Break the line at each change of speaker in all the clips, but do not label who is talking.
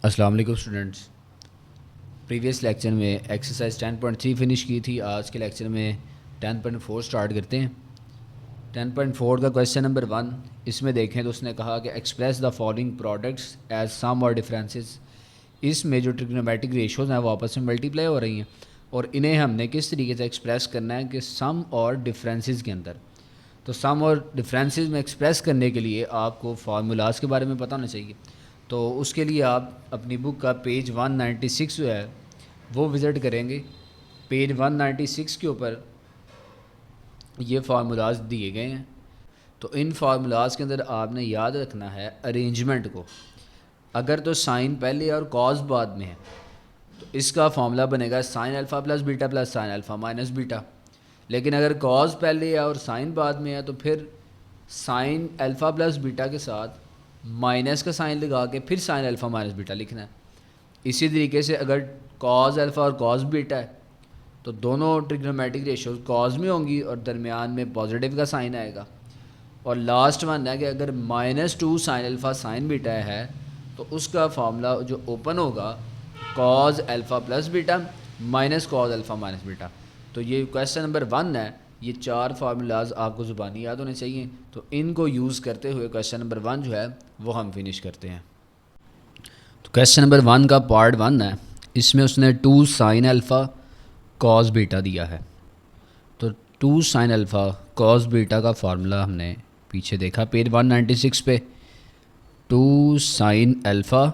अस्सलाम वालेकुम students. Previous lecture में एक्सरसाइज 10.3 फिनिश की थी। आज के लेक्चर में 10.4 स्टार्ट करते हैं। 10.4 का क्वेश्चन नंबर 1 इसमें देखें तो उसने कहा कि express the following products as sum और डिफरेंसेस। इसमें जो ट्रिग्नोमेट्रिक रेशियोज़ हैं वो आपस में मल्टीप्लाई हो रही हैं और इन्हें हमने किस तरीके से एक्सप्रेस करना है कि सम और डिफरेंसेस के अंदर। तो सम और डिफरेंसेस में एक्सप्रेस करने के लिए आपको फार्मूलाज के बारे में पता होना चाहिए। तो उसके लिए आप अपनी बुक का पेज 196 जो है वो विज़िट करेंगे। पेज 196 के ऊपर ये फार्मूलाज दिए गए हैं। तो इन फार्मूलाज के अंदर आपने याद रखना है अरेंजमेंट को। अगर तो साइन पहले और कॉज बाद में है तो इसका फार्मूला बनेगा sign alpha plus sine alpha minus beta. लेकिन अगर कॉज पहले है और साइन बाद में है तो फिर साइन अल्फ़ा प्लस बीटा के साथ माइनस का साइन लगा के फिर साइन अल्फ़ा माइनस बीटा लिखना है। इसी तरीके से अगर कॉज अल्फ़ा और कॉज बीटा है तो दोनों ट्रिग्नोमेट्रिक रेशियोज कॉज में होंगी और दरमियान में पॉजिटिव का साइन आएगा। और लास्ट वन है कि अगर -2 साइन अल्फ़ा साइन बीटा है तो उसका फार्मूला जो ओपन होगा cos alpha plus beta minus cos alpha minus beta. तो ये क्वेश्चन नंबर 1 है। ये 4 फार्मूलाज आपको ज़ुबानी याद होने चाहिए। तो इनको यूज़ करते हुए क्वेश्चन नंबर 1 जो है वो हम फिनिश करते हैं। तो क्वेश्चन नंबर 1 का पार्ट 1 है। इसमें उसने 2 साइन अल्फ़ा कॉस बीटा दिया है। तो 2 साइन अल्फ़ा कॉस बीटा का फार्मूला हमने पीछे देखा पेज 196 पे। 2 साइन अल्फ़ा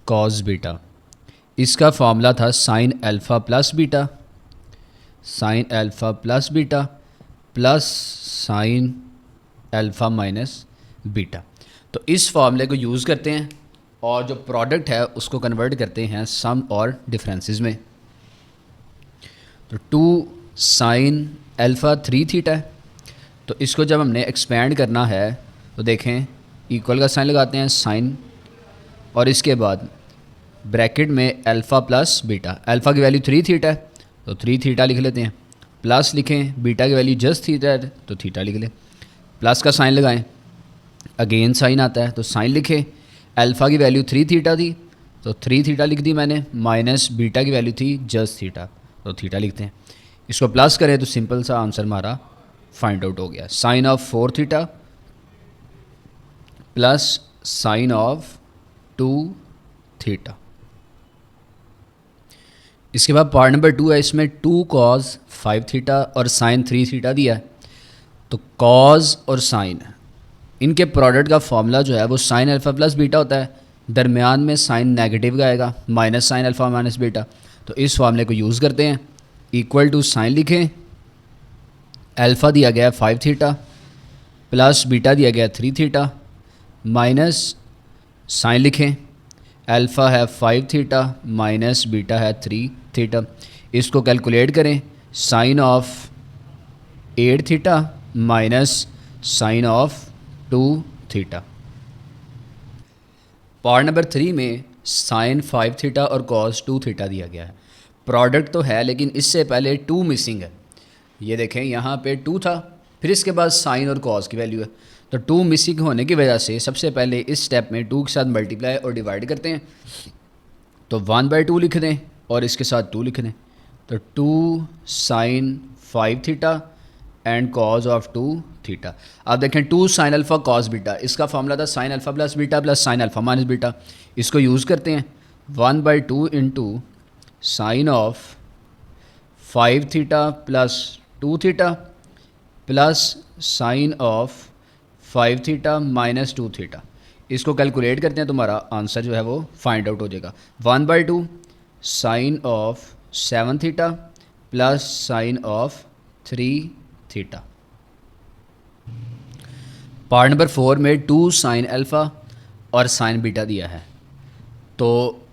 कॉस बीटा, इसका फार्मूला था sine alpha plus beta, sign alpha plus beta plus sine alpha minus beta. तो इस फार्मूले को यूज़ करते हैं और जो प्रोडक्ट है उसको कन्वर्ट करते हैं सम और डिफरेंसेस में। तो 2 साइन अल्फ़ा 3 थीटा है। तो इसको जब हमने एक्सपेंड करना है तो देखें इक्वल का साइन लगाते हैं साइन और इसके बाद ब्रैकेट में अल्फ़ा प्लस बीटा। अल्फ़ा की वैल्यू 3 थीटा है तो 3 थीटा लिख लेते हैं। प्लस लिखें, बीटा की वैल्यू जस्ट थीटा है तो थीटा लिख लें। प्लस का साइन लगाएं, अगेन साइन आता है तो साइन लिखें। अल्फ़ा की वैल्यू 3 थीटा थी तो 3 थीटा लिख दी मैंने, माइनस बीटा की वैल्यू थी जस्ट थीटा तो थीटा लिखते हैं। इसको प्लस करें तो सिंपल सा आंसर हमारा फाइंड आउट हो गया। Sine of 4 theta plus sine of 2 theta. इसके बाद पार्ट नंबर 2 है। इसमें 2 कॉज 5 थीटा और साइन 3 थीटा दिया है। तो कॉज और साइन इनके प्रोडक्ट का फार्मूला जो है वो साइन अल्फ़ा प्लस बीटा होता है। दरमियान में साइन नेगेटिव का आएगा minus sign alpha minus beta. तो इस फार्मूले को यूज़ करते हैं। इक्वल टू साइन लिखें, अल्फ़ा दिया गया है 5 थीटा प्लस बीटा दिया गया है 3 थीटा माइनस साइन लिखें, अल्फ़ा है 5 थीटा माइनस बीटा है 3 थीटा। इसको कैलकुलेट करें, sine of 8 theta minus sine of 2 theta. Part number 3 में साइन 5 थीटा और कॉस 2 थीटा दिया गया है। प्रोडक्ट तो है लेकिन इससे पहले 2 मिसिंग है। ये देखें यहाँ पे 2 था, फिर इसके बाद साइन और कॉस की वैल्यू है। तो 2 मिसिंग होने की वजह से सबसे पहले इस स्टेप में 2 के साथ मल्टीप्लाई और डिवाइड करते हैं। तो 1/2 लिख दें और इसके साथ 2 लिख दें। तो 2 sine 5 theta and cos of 2 theta. आप देखें 2 साइन अल्फ़ा कॉस बीटा, इसका फार्मूला था sine alpha plus sine alpha minus beta. इसको यूज़ करते हैं 1/2 into sine of 5 theta plus 2 theta plus sine of 5 theta minus 2 theta. इसको calculate करते हैं तो हमारा आंसर जो है वो फाइंड आउट हो जाएगा। 1/2 sine of 7 theta plus sine of 3 theta. Part number 4 में 2 साइन अल्फ़ा और साइन बीटा दिया है। तो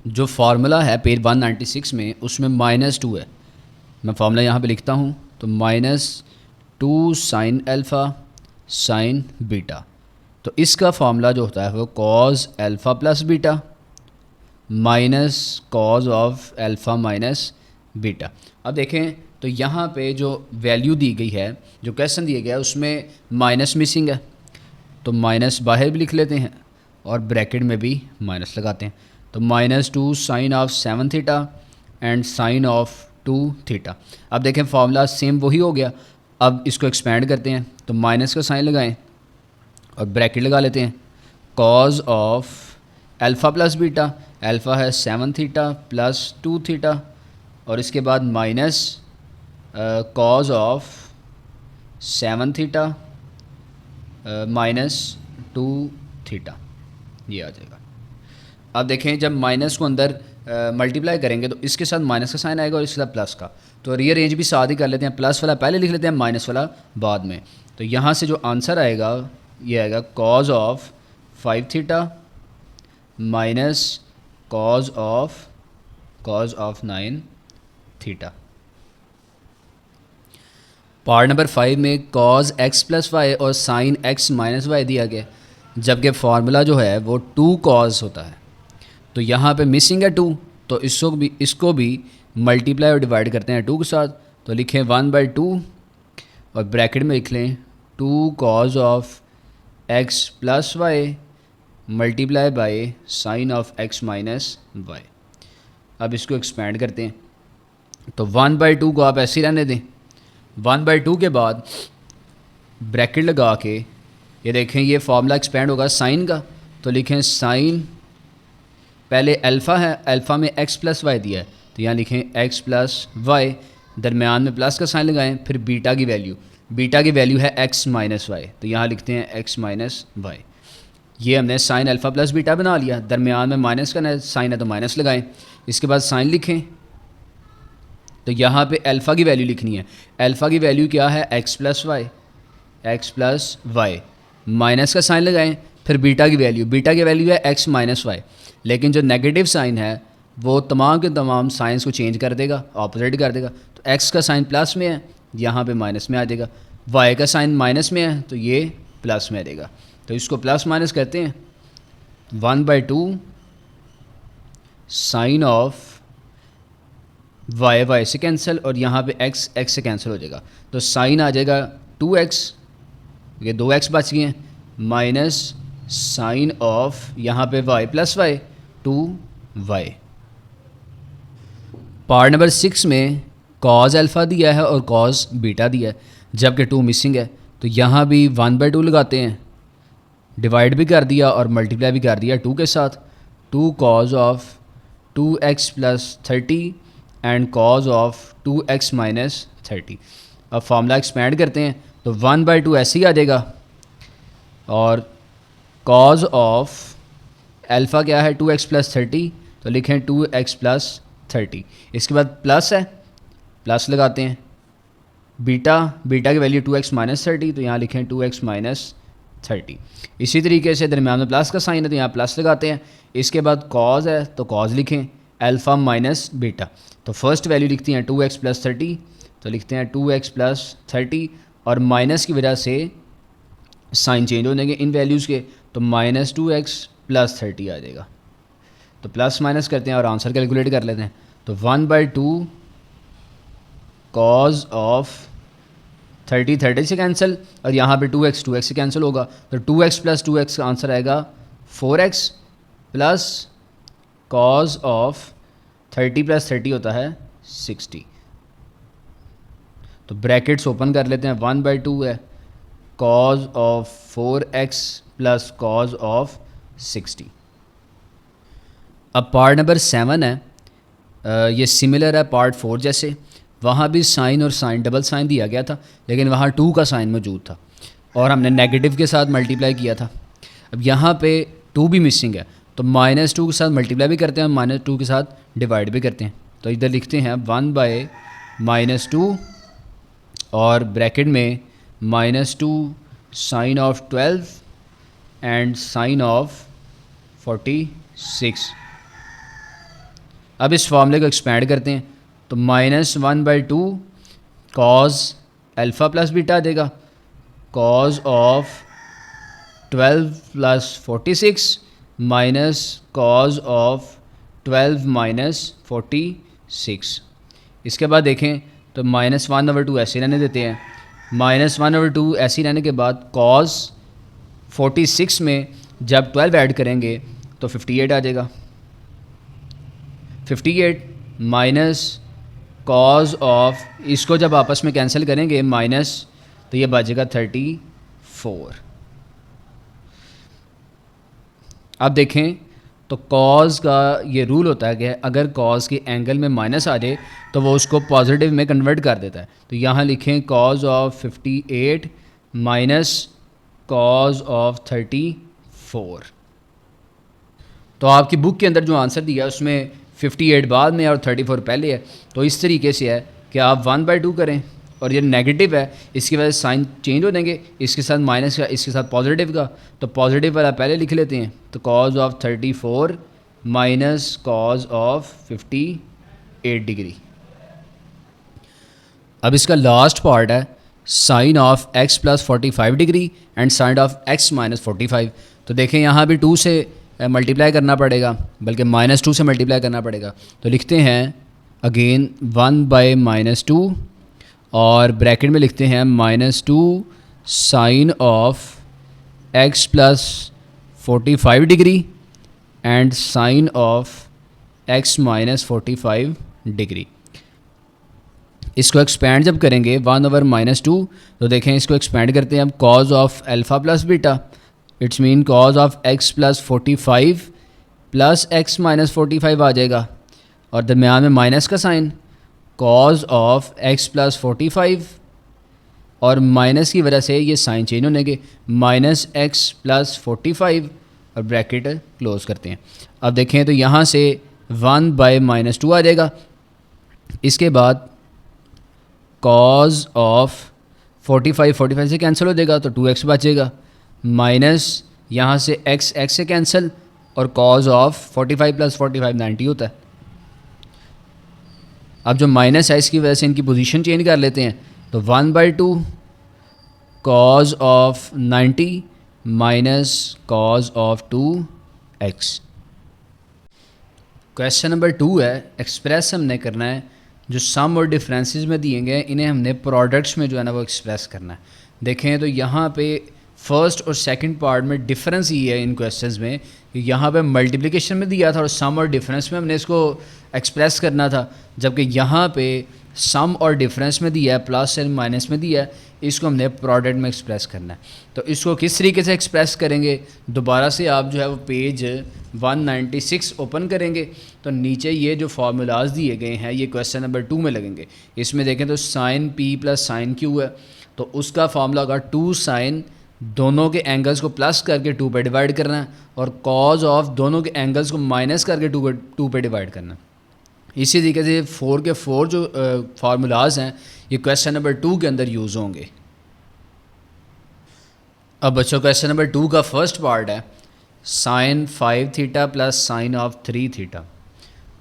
जो फार्मूला है पेज 196 में उसमें -2 है। मैं फार्मूला यहाँ पे लिखता हूँ तो -2 साइन अल्फ़ा साइन बीटा। तो इसका फार्मूला जो होता है वो cos alpha plus beta minus cos of alpha minus beta. अब देखें तो यहाँ पे जो वैल्यू दी गई है, जो क्वेश्चन दिया गया है उसमें माइनस मिसिंग है तो माइनस बाहर भी लिख लेते हैं और ब्रैकेट में भी माइनस लगाते हैं। तो -2 sign of 7 theta and sign of 2 theta. अब देखें फार्मूला सेम वही हो गया। अब इसको एक्सपेंड करते हैं, तो माइनस का साइन लगाएं और ब्रैकेट लगा लेते हैं। Cos of alpha plus beta, alpha है 7 थीटा प्लस 2 थीटा, और इसके बाद minus cos of 7 theta minus 2 theta, ये आ जाएगा। अब देखें जब माइनस को अंदर मल्टीप्लाई करेंगे तो इसके साथ माइनस का साइन आएगा और इसके साथ प्लस का, तो रीअरेंज भी साथ ही कर लेते हैं। प्लस वाला पहले लिख लेते हैं, माइनस वाला बाद में। तो यहाँ से जो आंसर आएगा ये आएगा cos of 5 theta minus cos of 9 theta. Part number 5 में कॉज x प्लस वाई और साइन x माइनस वाई दिया गया, जबकि फार्मूला जो है वो 2 कॉज होता है। तो यहाँ पे मिसिंग है 2, तो इसको भी मल्टीप्लाई और डिवाइड करते हैं 2 के साथ। तो लिखें 1/2 और ब्रैकेट में लिख लें 2 cos of x plus y multiply by sine of x minus y. अब इसको एक्सपेंड करते हैं, तो 1/2 को आप ऐसे ही रहने दें। 1/2 के बाद ब्रैकेट लगा के ये देखें ये फार्मूला एक्सपेंड होगा साइन का, तो लिखें साइन, पहले अल्फ़ा है, अल्फ़ा में x प्लस वाई दिया है, तो यहाँ लिखें x प्लस वाई, दरमियान में प्लस का साइन लगाएं, फिर बीटा की वैल्यू है x माइनस वाई, तो यहाँ लिखते हैं x माइनस वाई। ये हमने साइन अल्फ़ा प्लस बीटा बना लिया, दरमियान में माइनस का साइन है तो माइनस लगाएं, इसके बाद साइन लिखें। तो यहाँ पे अल्फ़ा की वैल्यू लिखनी है। अल्फ़ा की वैल्यू क्या है? x प्लस वाई, माइनस का साइन लगाएं, फिर बीटा की वैल्यू है x माइनस वाई। लेकिन जो नेगेटिव साइन है वो तमाम के तमाम साइंस को चेंज कर देगा, ऑपोजिट कर देगा। तो x का साइन प्लस में है, यहाँ पे माइनस में आ जाएगा। y का साइन माइनस में है तो ये प्लस में आ जाएगा। तो इसको प्लस माइनस करते हैं, 1/2 साइन ऑफ y से कैंसिल, और यहाँ पे x से कैंसिल हो जाएगा, तो साइन आ जाएगा 2x, ये 2x बच गए हैं, माइनस साइन ऑफ यहाँ पे y plus y 2y। Part number 6 में कॉज अल्फ़ा दिया है और कॉज बीटा दिया है, जबकि 2 मिसिंग है। तो यहाँ भी 1/2 लगाते हैं, डिवाइड भी कर दिया और मल्टीप्लाई भी कर दिया 2 के साथ। 2 cos of 2x plus 30 and cos of 2x minus 30। अब फार्मूला एक्सपेंड करते हैं, तो 1/2 ऐसे ही आ जाएगा, और कॉज ऑफ अल्फ़ा क्या है? 2x प्लस 30, तो लिखें 2x प्लस 30। इसके बाद प्लस है, प्लस लगाते हैं। बीटा की वैल्यू 2x माइनस 30, तो यहाँ लिखें 2x माइनस 30। इसी तरीके से दरम्यान में प्लस का साइन है तो यहाँ प्लस लगाते हैं। इसके बाद कॉज है तो कॉज लिखें, अल्फ़ा माइनस बीटा, तो फर्स्ट वैल्यू लिखती हैं 2x प्लस 30, तो लिखते हैं 2x प्लस 30, और माइनस की वजह से साइन चेंज हो जाएंगे इन वैल्यूज़ के, तो माइनस 2x प्लस 30 आ जाएगा। तो प्लस माइनस करते हैं और आंसर कैलकुलेट कर लेते हैं। तो 1/2 कॉज ऑफ 30 से कैंसिल, और यहाँ पे 2x से कैंसिल होगा, तो 2x प्लस 2x का आंसर आएगा 4x, plus cos of 30 plus 30 होता है 60। तो ब्रैकेट्स ओपन कर लेते हैं, 1/2 है cause of 4x plus cos of 60। अब पार्ट नंबर 7 है, ये सिमिलर है पार्ट 4 जैसे। वहाँ भी साइन और साइन डबल साइन दिया गया था, लेकिन वहाँ 2 का साइन मौजूद था और हमने नेगेटिव के साथ मल्टीप्लाई किया था। अब यहाँ पे 2 भी मिसिंग है, तो -2 के साथ मल्टीप्लाई भी करते हैं, -2 के साथ डिवाइड भी करते हैं। तो इधर लिखते हैं 1/-2 और ब्रैकेट में -2 sign of 12 and sign of 46। अब इस फॉर्मूले को एक्सपेंड करते हैं, तो -1/2 कॉज अल्फ़ा प्लस बीटा देगा, cause of 12 plus 46 minus cos of 12 minus 46। इसके बाद देखें तो -1/2 ऐसे रहने देते हैं, -1/2 ऐसे रहने के बाद कॉज 46 में जब 12 ऐड करेंगे तो 58 आ जाएगा। 58 माइनस कॉज ऑफ, इसको जब आपस में कैंसिल करेंगे माइनस, तो ये बचेगा 34। अब देखें तो कॉज का ये रूल होता है कि अगर कॉज के एंगल में माइनस आ जाए तो वो उसको पॉजिटिव में कन्वर्ट कर देता है। तो यहाँ लिखें cause of 58 minus cos of 34। तो आपकी बुक के अंदर जो आंसर दिया उसमें 58 बाद में और 34 पहले है। तो इस तरीके से है कि आप 1/2 करें, और ये नेगेटिव है इसकी वजह से साइन चेंज हो देंगे, इसके साथ माइनस का, इसके साथ पॉजिटिव का। तो पॉजिटिव वाला पहले लिख लेते हैं, तो cos of 34 minus cos of 58 degree. अब इसका लास्ट पार्ट है sine of x plus 45 degree and sign of x minus 45। तो देखें यहाँ भी 2 से मल्टीप्लाई करना पड़ेगा, बल्कि -2 से मल्टीप्लाई करना पड़ेगा। तो लिखते हैं अगेन 1/-2 और ब्रैकेट में लिखते हैं -2 sign of x plus 45 degree and sign of x minus 45 degree. इसको एक्सपेंड जब करेंगे 1/-2, तो देखें इसको एक्सपेंड करते हैं अब cos of alpha plus beta, it's mean cos of x plus 45 plus x minus 45 आ जाएगा, और दरमियान में माइनस का sine, cos of x plus 45, और माइनस की वजह से ये साइन चेंज होने के माइनस x प्लस 45, और ब्रैकेट क्लोज करते हैं। अब देखें तो यहाँ से 1/-2 आ जाएगा। इसके बाद कॉज ऑफ 45 से कैंसिल हो जाएगा, तो 2x बचेगा, माइनस यहाँ से x से कैंसिल, और कॉज ऑफ 45 प्लस 45 90 होता है। अब जो माइनस है इसकी वजह से इनकी पोजीशन चेंज कर लेते हैं, तो 1/2 cos of 90 minus cos of 2x। Question number 2 है, एक्सप्रेस हमने करना है जो सम और डिफरेंसेस में दिए गए, इन्हें हमने प्रोडक्ट्स में जो है ना वो एक्सप्रेस करना है। देखें तो यहाँ पे फर्स्ट और सेकंड पार्ट में डिफरेंस ये है इन क्वेश्चंस में कि यहाँ पे मल्टीप्लिकेशन में दिया था और सम और डिफरेंस में हमने इसको एक्सप्रेस करना था, जबकि यहाँ पे सम और डिफरेंस में दिया है, प्लस एंड माइनस में दिया है, इसको हमने प्रोडक्ट में एक्सप्रेस करना है। तो इसको किस तरीके से एक्सप्रेस करेंगे, दोबारा से आप जो है वो पेज 196 ओपन करेंगे, तो नीचे ये जो फार्मूलाज दिए गए हैं ये क्वेश्चन नंबर 2 में लगेंगे। इसमें देखें तो sine p plus sine q है, तो उसका फार्मूला होगा 2 साइन, दोनों के एंगल्स को प्लस करके 2 पे डिवाइड करना है, और कॉज ऑफ दोनों के एंगल्स को माइनस करके 2 पे डिवाइड करना है। इसी तरीके से 4 के 4 जो फार्मूलाज हैं ये क्वेश्चन नंबर 2 के अंदर यूज़ होंगे। अब बच्चों क्वेश्चन नंबर 2 का फर्स्ट पार्ट है sine 5 theta plus sine of 3 theta.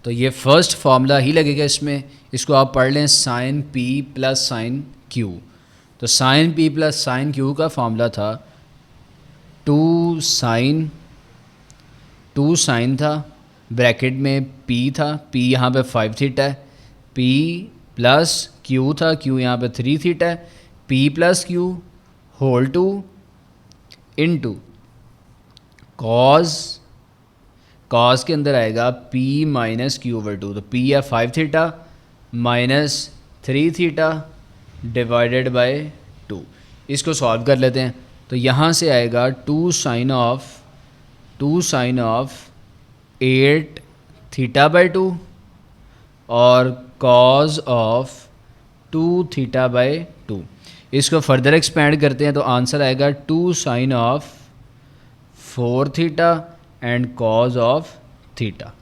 तो ये फर्स्ट फार्मूला ही लगेगा इसमें, इसको आप पढ़ लें sine p plus sine q। तो sine p plus sine q का फार्मूला था 2 साइन था, ब्रैकेट में p था, p यहाँ पे 5 थीटा है, p प्लस q था, q यहाँ पे 3 थीटा है, p plus q whole 2 into cos के अंदर आएगा p माइनस q/2। तो p है 5 theta minus 3 theta divided by 2। इसको सॉल्व कर लेते हैं, तो यहाँ से आएगा 2 साइन ऑफ 8 थीटा बाय 2 और कॉज ऑफ 2 थीटा बाय 2। इसको फर्दर एक्सपेंड करते हैं तो आंसर आएगा 2 sign of 4 theta and cos of theta.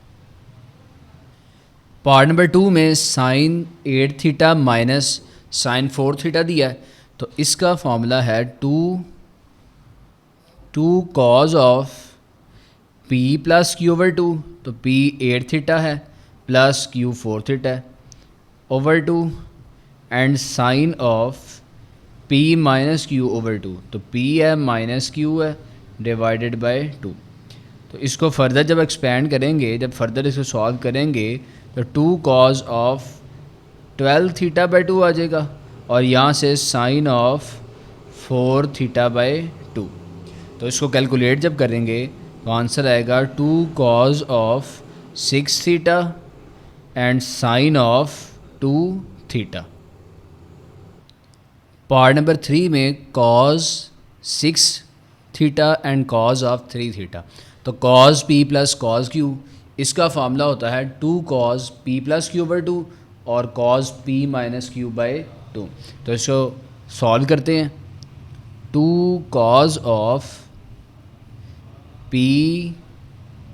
Part number 2 में sine 8 theta minus sine 4 theta दिया है, तो इसका फॉर्मूला है 2 cos of p plus q/2। तो p 8 थीटा है प्लस q 4 थीटा है over 2 and sign of p minus q/2। तो p है माइनस q है डिवाइडेड बाय 2। तो इसको फर्दर जब एक्सपेंड करेंगे, जब फर्दर इसको सॉल्व करेंगे, तो 2 कॉज ऑफ 12 थीटा बाय 2 आ जाएगा, और यहाँ से साइन ऑफ 4 थीटा बाय 2। तो इसको कैलकुलेट जब करेंगे तो आंसर आएगा 2 cos of 6 theta and sign of 2 theta. Part number 3 में cos 6 theta and cos of 3 theta. तो cos p plus cos q, इसका फार्मूला होता है 2 cos p plus q by 2 और cos p minus q by 2। तो इसको solve करते हैं। 2 cos of p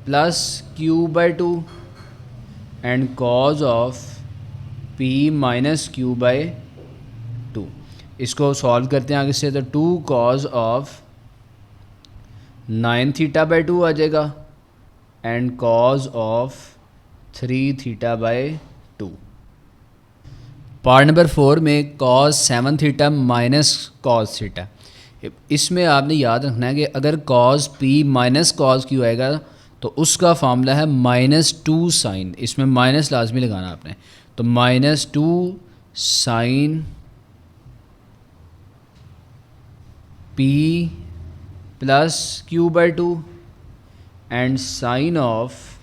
plus q by 2 and cos of p minus q by 2। इसको सॉल्व करते हैं आगे से। तो 2 कॉज ऑफ 9 थीटा बाई 2 आ जाएगा and cos of 3 theta by 2। Part number 4 में cause 7 theta minus cos theta. इसमें आपने याद रखना है कि अगर cause p minus cos Q आएगा तो उसका फार्मूला है -2 साइन। इसमें माइनस लाजमी लगाना आपने। तो -2 sine p plus q by 2 and sign of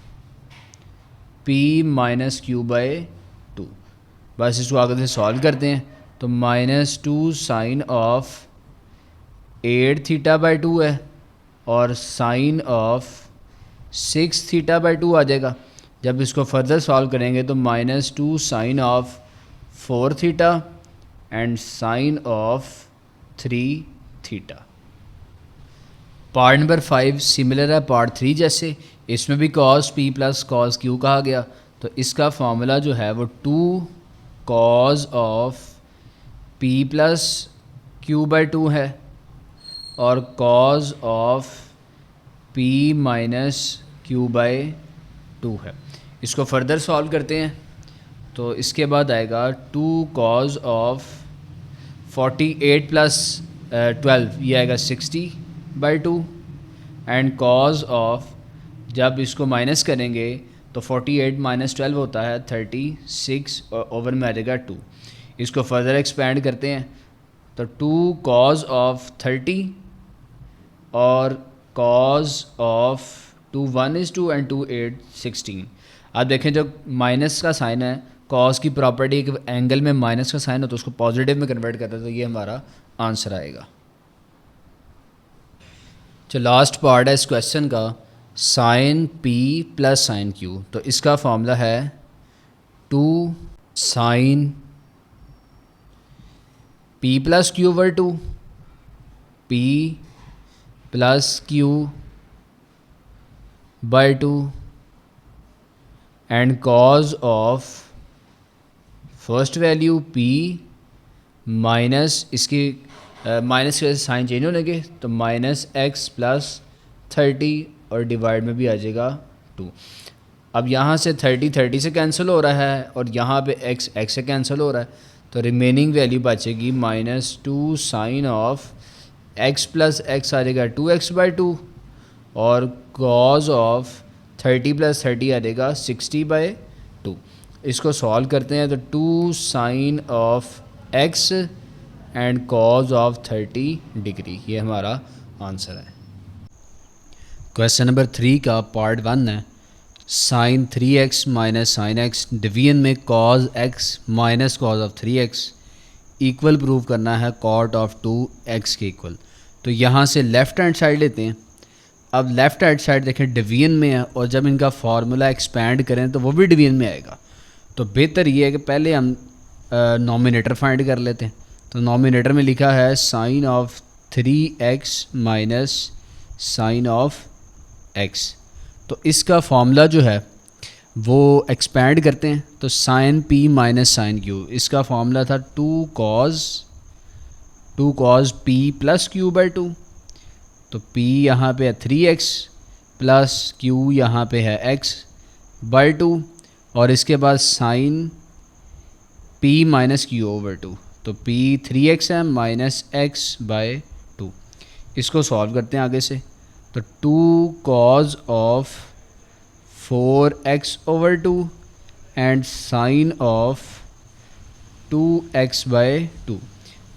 p minus q by 2। बस इसको आगे से सॉल्व करते हैं। तो -2 साइन ऑफ 8 थीटा बाई 2 है और साइन ऑफ 6 थीटा बाई 2 आ जाएगा। जब इसको फर्दर सॉल्व करेंगे तो -2 sign of 4 theta and sign of 3 theta. Part number 5 similar है पार्ट 3 जैसे। इसमें भी cos p plus cos q कहा गया। तो इसका फार्मूला जो है वो 2 cos of p plus q by 2 है और cos of p minus q by 2 है। इसको फर्दर सॉल्व करते हैं। तो इसके बाद आएगा 2 कॉज ऑफ 48 प्लस 12, ये आएगा 60 बाई 2 एंड कॉज ऑफ, जब इसको माइनस करेंगे तो 48 माइनस 12 होता है 36 और ओवर में आ जाएगा 2। इसको फर्दर एक्सपेंड करते हैं। तो 2 कॉज ऑफ 30 और कॉज ऑफ 2 1 is 2 एंड 2 8 16। आप देखें जब माइनस का साइन है, कॉज की प्रॉपर्टी एक एंगल में माइनस का साइन हो तो उसको पॉजिटिव में कन्वर्ट करता है। तो ये हमारा आंसर आएगा। जो लास्ट पार्ट है इस क्वेश्चन का, sine p plus sine q. तो इसका फॉर्मूला है 2 sine p plus q over 2 p plus q by 2 and cos of first value p minus, इसकी माइनस के साइन चेंज होने के तो -x प्लस 30 और डिवाइड में भी आ जाएगा 2। अब यहाँ से 30 से कैंसिल हो रहा है और यहाँ पे x से कैंसिल हो रहा है। तो रिमेनिंग वैल्यू बचेगी -2 sign of x plus x आ जाएगा 2x बाई 2 और कॉज ऑफ 30 प्लस 30 आ जाएगा 60 बाई 2। इसको सॉल्व करते हैं। तो 2 sign of x and cos of 30 degree, ये हमारा आंसर है। क्वेश्चन नंबर 3 का पार्ट 1 है। Sin 3x minus sin x division में cos x minus cos of 3x equal prove करना है कॉट ऑफ 2x के इक्वल। तो यहाँ से लेफ़्ट हैंड साइड लेते हैं। अब लेफ़्ट हैंड साइड देखें डिवीजन में है और जब इनका फार्मूला एक्सपेंड करें तो वो भी डिवीजन में आएगा। तो बेहतर ये है कि पहले हम नॉमिनेटर फाइंड कर लेते हैं। तो नॉमिनेटर में लिखा है sine of 3x minus sine of x। तो इसका फार्मूला जो है वो एक्सपेंड करते हैं। तो sine p minus sine q, इसका फार्मूला था 2 cos p plus q by 2। तो p यहाँ पे है 3x प्लस q यहाँ पे है x बाई 2 और इसके बाद sine p minus q over 2। तो p 3x है माइनस x बाई 2। इसको सॉल्व करते हैं आगे से। तो 2 cos of 4x over 2 and sign of 2x by 2।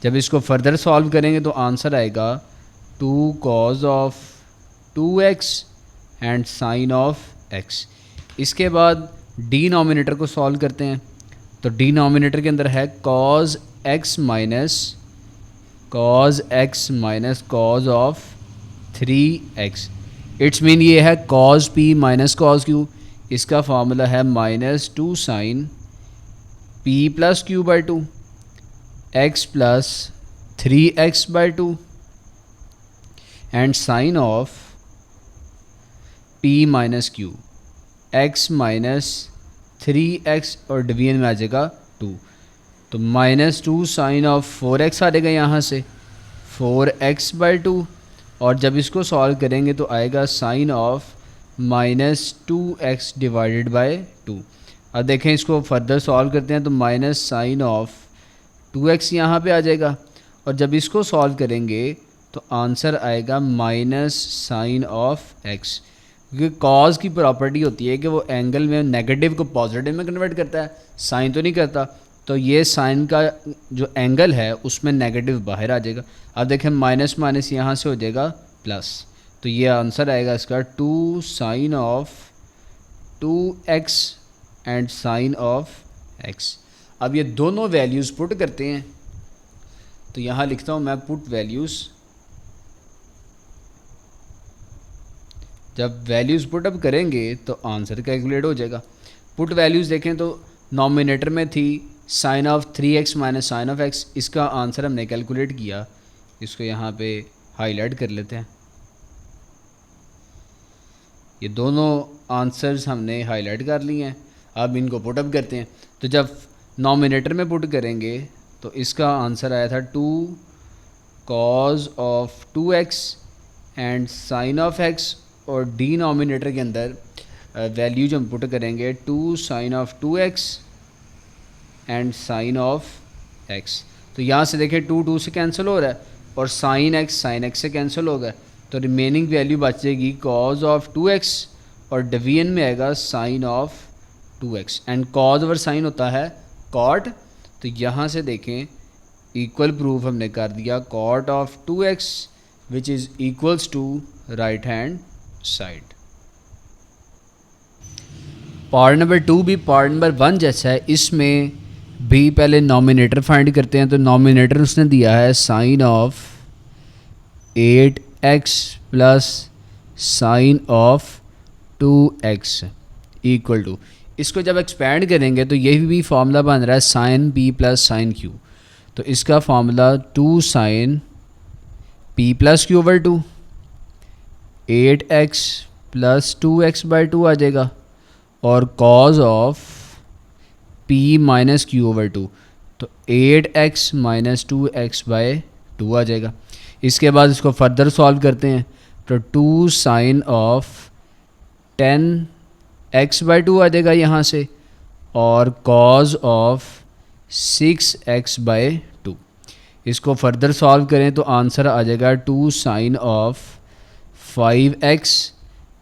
जब इसको फर्दर सॉल्व करेंगे तो आंसर आएगा 2 cos of 2x and sign of x। इसके बाद डिनोमिनेटर को सॉल्व करते हैं। तो डिनोमिनेटर के अंदर है cos x minus cos of 3x। It's mean ये है cos p minus cos q। इसका फार्मूला है -2 sine p plus q by 2 x plus 3x by 2 and sign of p minus q x minus 3x और division में आ जाएगा 2। तो -2 sign of 4x आ जाएगा यहाँ से 4x बाई 2 और जब इसको सॉल्व करेंगे तो आएगा sine of -2x divided by 2। अब देखें इसको फर्दर सॉल्व करते हैं तो माइनस साइन ऑफ 2x यहाँ पे आ जाएगा और जब इसको सॉल्व करेंगे तो आंसर आएगा माइनस साइन ऑफ x। क्योंकि कॉज की प्रॉपर्टी होती है कि वो एंगल में नेगेटिव को पॉजिटिव में कन्वर्ट करता है, साइन तो नहीं करता। तो ये साइन का जो एंगल है उसमें नेगेटिव बाहर आ जाएगा। अब देखें माइनस माइनस यहाँ से हो जाएगा प्लस, तो ये आंसर आएगा इसका 2 sign of 2x and sign of x। अब ये दोनों वैल्यूज़ पुट करते हैं तो यहाँ लिखता हूँ मैं पुट वैल्यूज़। जब वैल्यूज़ पुट अप करेंगे तो आंसर कैलकुलेट हो जाएगा। पुट वैल्यूज़ देखें तो नॉमिनेटर में थी sine of 3x minus sine of x, इसका आंसर हमने कैलकुलेट किया। इसको यहाँ पे हाईलाइट कर लेते हैं। ये दोनों आंसर्स हमने हाईलाइट कर लिए हैं। अब इनको पुट अप करते हैं। तो जब नॉमिनेटर में पुट करेंगे तो इसका आंसर आया था 2 cos of 2x and sign of x और डिनोमिनेटर के अंदर वैल्यू जो हम पुट करेंगे 2 sign of 2x and sign of x। तो यहाँ से देखें 2 से कैंसिल हो रहा है और साइन x से कैंसिल हो गया, तो रिमेनिंग वैल्यू बच जाएगी cos ऑफ 2x और डिवीजन में आएगा sine of 2x and cos over sine होता है cot। तो यहाँ से देखें इक्वल प्रूफ हमने कर दिया cot of 2x which is equals to right hand side. Part number 2 भी पार्ट नंबर 1 जैसा है। इसमें भी पहले नॉमिनेटर फाइंड करते हैं। तो नॉमिनेटर उसने दिया है sine of 8x plus sine of 2x equal to, इसको जब एक्सपेंड करेंगे तो यही भी फार्मूला बन रहा है sine p plus sine q। तो इसका formula 2 sine p plus q over 2 8x plus 2x by 2 आ जाएगा और cos of p minus q over 2 तो 8x माइनस 2x बाई 2 आ जाएगा। इसके बाद इसको फर्दर सॉल्व करते हैं तो 2 साइन ऑफ 10x बाई 2 आ जाएगा यहाँ से और cos ऑफ 6x बाई 2। इसको फर्दर सॉल्व करें तो आंसर आ जाएगा 2 sign of 5x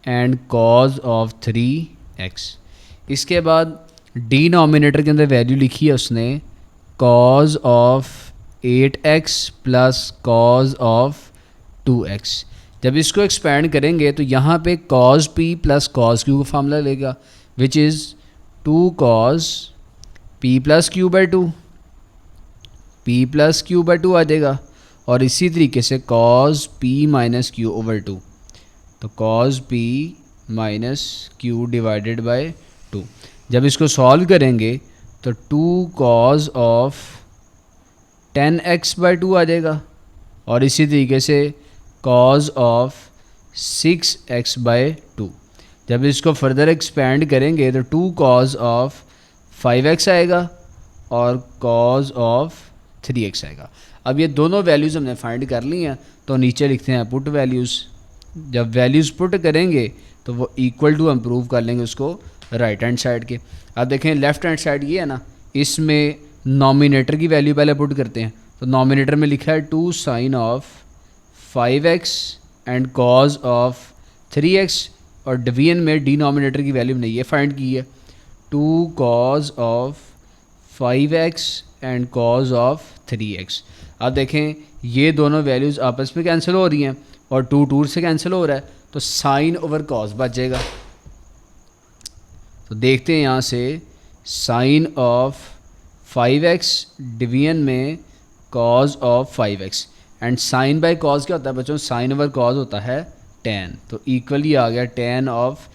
and cos of 3x। इसके बाद डिनोमिनेटर के अंदर वैल्यू लिखी है उसने cos of 8x plus cos of 2x। जब इसको एक्सपेंड करेंगे तो यहाँ पे cos p plus cos q का फार्मूला लेगा विच is 2 cos p plus q by 2 p plus q by 2 आ जाएगा और इसी तरीके से cos p minus q over 2 तो cos p minus q divided by 2। जब इसको सॉल्व करेंगे तो 2 cos ऑफ 10x बाई 2 आ जाएगा और इसी तरीके से cos ऑफ 6x बाई 2। जब इसको फर्दर एक्सपेंड करेंगे तो 2 cos ऑफ 5x आएगा और cos ऑफ 3x आएगा। अब ये दोनों वैल्यूज़ हमने फाइंड कर ली हैं तो नीचे लिखते हैं पुट वैल्यूज़। जब वैल्यूज़ पुट करेंगे तो वो इक्वल टू हम प्रूव कर लेंगे उसको राइट हैंड साइड के। अब देखें लेफ़्ट हैंड साइड ये है ना, इसमें नॉमिनेटर की वैल्यू पहले पुट करते हैं। तो नॉमिनेटर में लिखा है 2 sign of 5x and cos of 3x और डिवीजन में डिनोमिनेटर की वैल्यू हमने ये फाइंड की है 2 cos of 5x and cos of 3x। अब देखें ये दोनों वैल्यूज़ आपस में कैंसिल हो रही हैं और 2 से कैंसिल हो रहा है तो साइन ओवर cos बच जाएगा। तो तो देखते हैं यहाँ से साइन ऑफ 5x डिवीजन में cos of 5x, and sign by cos क्या होता है बच्चों, साइन ओवर कॉज होता है tan, तो इक्वली आ गया tan of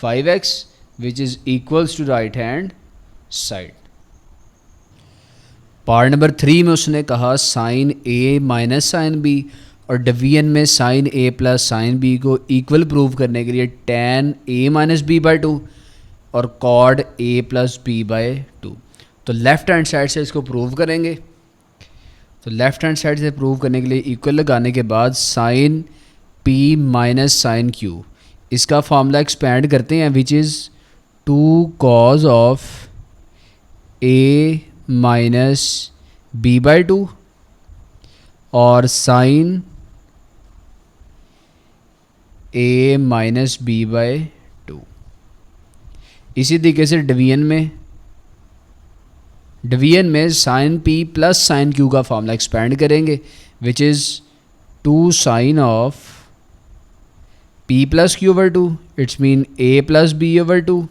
5x which is equals to right hand side. Part number 3 में उसने कहा sine a minus sine b, और डिवीजन में sine a plus sine b को इक्वल प्रूव करने के लिए tan a minus b by 2 और cot a plus b by 2। तो लेफ़्ट हैंड साइड से इसको प्रूव करेंगे। तो लेफ़्ट हैंड साइड से प्रूव करने के लिए इक्वल लगाने के बाद sine p minus sine q, इसका फॉर्मूला एक्सपेंड करते हैं which is 2 cos of a minus b by 2 और sine a minus b by 2। इसी तरीके से डिवीजन में sine p plus sine q का फॉर्मूला एक्सपेंड करेंगे which is 2 sign of p plus q over 2, it's mean a plus b over 2,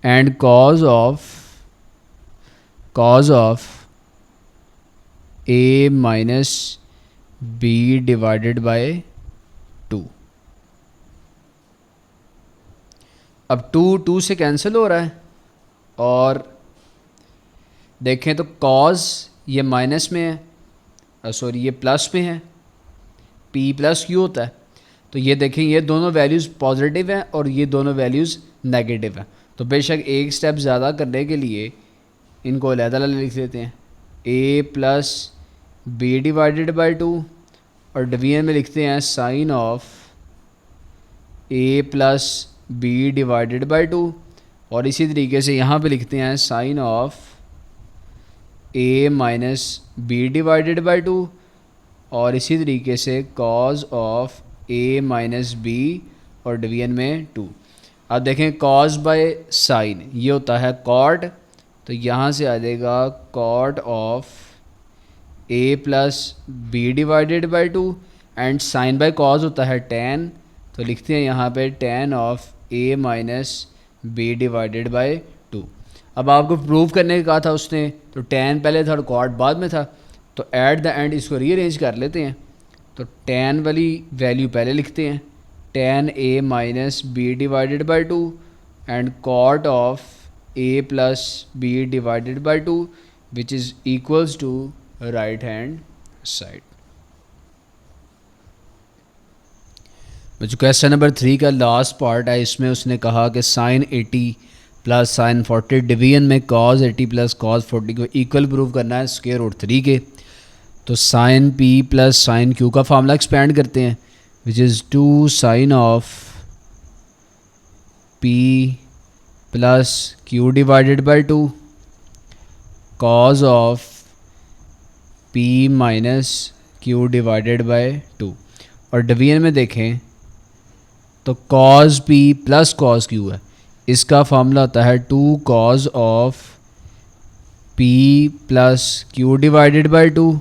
and cos of a minus b divided by 2। अब 2 से cancel हो रहा है, और देखें तो कॉज ये माइनस में है, सॉरी ये प्लस में है, p प्लस q होता है। तो ये देखें ये दोनों वैल्यूज़ पॉजिटिव हैं और ये दोनों वैल्यूज़ नेगेटिव हैं। तो बेशक एक स्टेप ज़्यादा करने के लिए इनको अलग-अलग लिख देते हैं, a plus b divided by 2, और डिवीजन में लिखते हैं sine of a plus b divided by 2, और इसी तरीके से यहाँ पे लिखते हैं sine of a minus b divided by 2, और इसी तरीके से cos of a minus b और डिवीजन में 2। अब देखें कॉज बाय साइन ये होता है कॉट, तो यहाँ से आ जाएगा cot of a plus b divided by 2, and sign by cos होता है tan, तो लिखते हैं यहाँ पे tan of a minus b divided by 2। अब आपको प्रूव करने का कहा था उसने, तो tan पहले था और कॉट बाद में था, तो एट द एंड इसको रीअरेंज कर लेते हैं। तो tan वाली वैल्यू पहले लिखते हैं, tan a minus b divided by 2 and cot of a plus b divided by 2 which is equals to right hand side. बच्चों क्वेश्चन नंबर 3 का लास्ट पार्ट है, इसमें उसने कहा कि साइन 80 प्लस साइन 40 डिवीजन में कॉज 80 प्लस कॉज 40 को equal prove करना है स्क्वायर रूट 3 के। तो sine p plus sine q का फार्मूला एक्सपेंड करते हैं which is 2 sign of p plus q divided by 2 cos of p minus q divided by 2, और डिवीजन में देखें तो cos p plus cos q है, इसका फार्मूला होता है 2 cos of p plus q divided by 2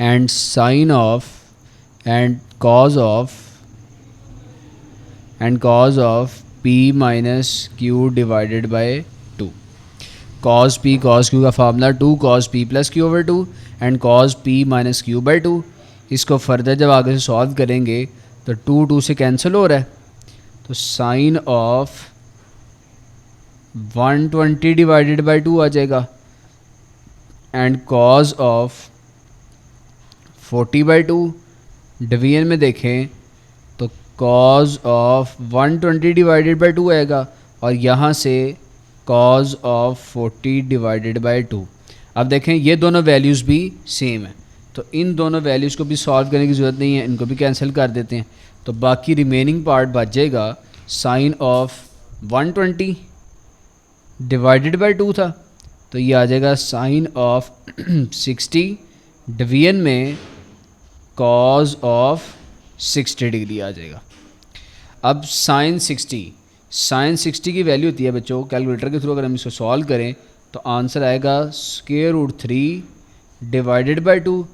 and sign of and cos of p minus q divided by 2। Cos p cause q का formula 2 cos p plus q over 2 and cos p minus q by 2। इसको further जब आगे से solve करेंगे तो 2 से cancel हो रहा है, तो साइन ऑफ 120 डिवाइडेड बाई 2 आ जाएगा, and cos of 40 by 2। Division में देखें तो कॉज ऑफ 120 डिवाइडेड बाई 2 आएगा, और यहाँ से कॉज ऑफ 40 डिवाइडेड बाई 2। अब देखें ये दोनों वैल्यूज़ भी सेम है, तो इन दोनों वैल्यूज़ को भी सॉल्व करने की ज़रूरत नहीं है, इनको भी कैंसिल कर देते हैं। तो बाकी रिमेनिंग पार्ट बच जाएगा साइन ऑफ 120 डिवाइडेड बाई 2 था, तो ये आ जाएगा साइन ऑफ 60 डिवीजन में कॉज ऑफ 60 डिग्री आ जाएगा। अब साइन 60 की वैल्यू होती है बच्चों कैलकुलेटर के थ्रू, अगर हम इसको सॉल्व करें तो आंसर आएगा स्क्वायर रूट 3 डिवाइडेड बाई 2,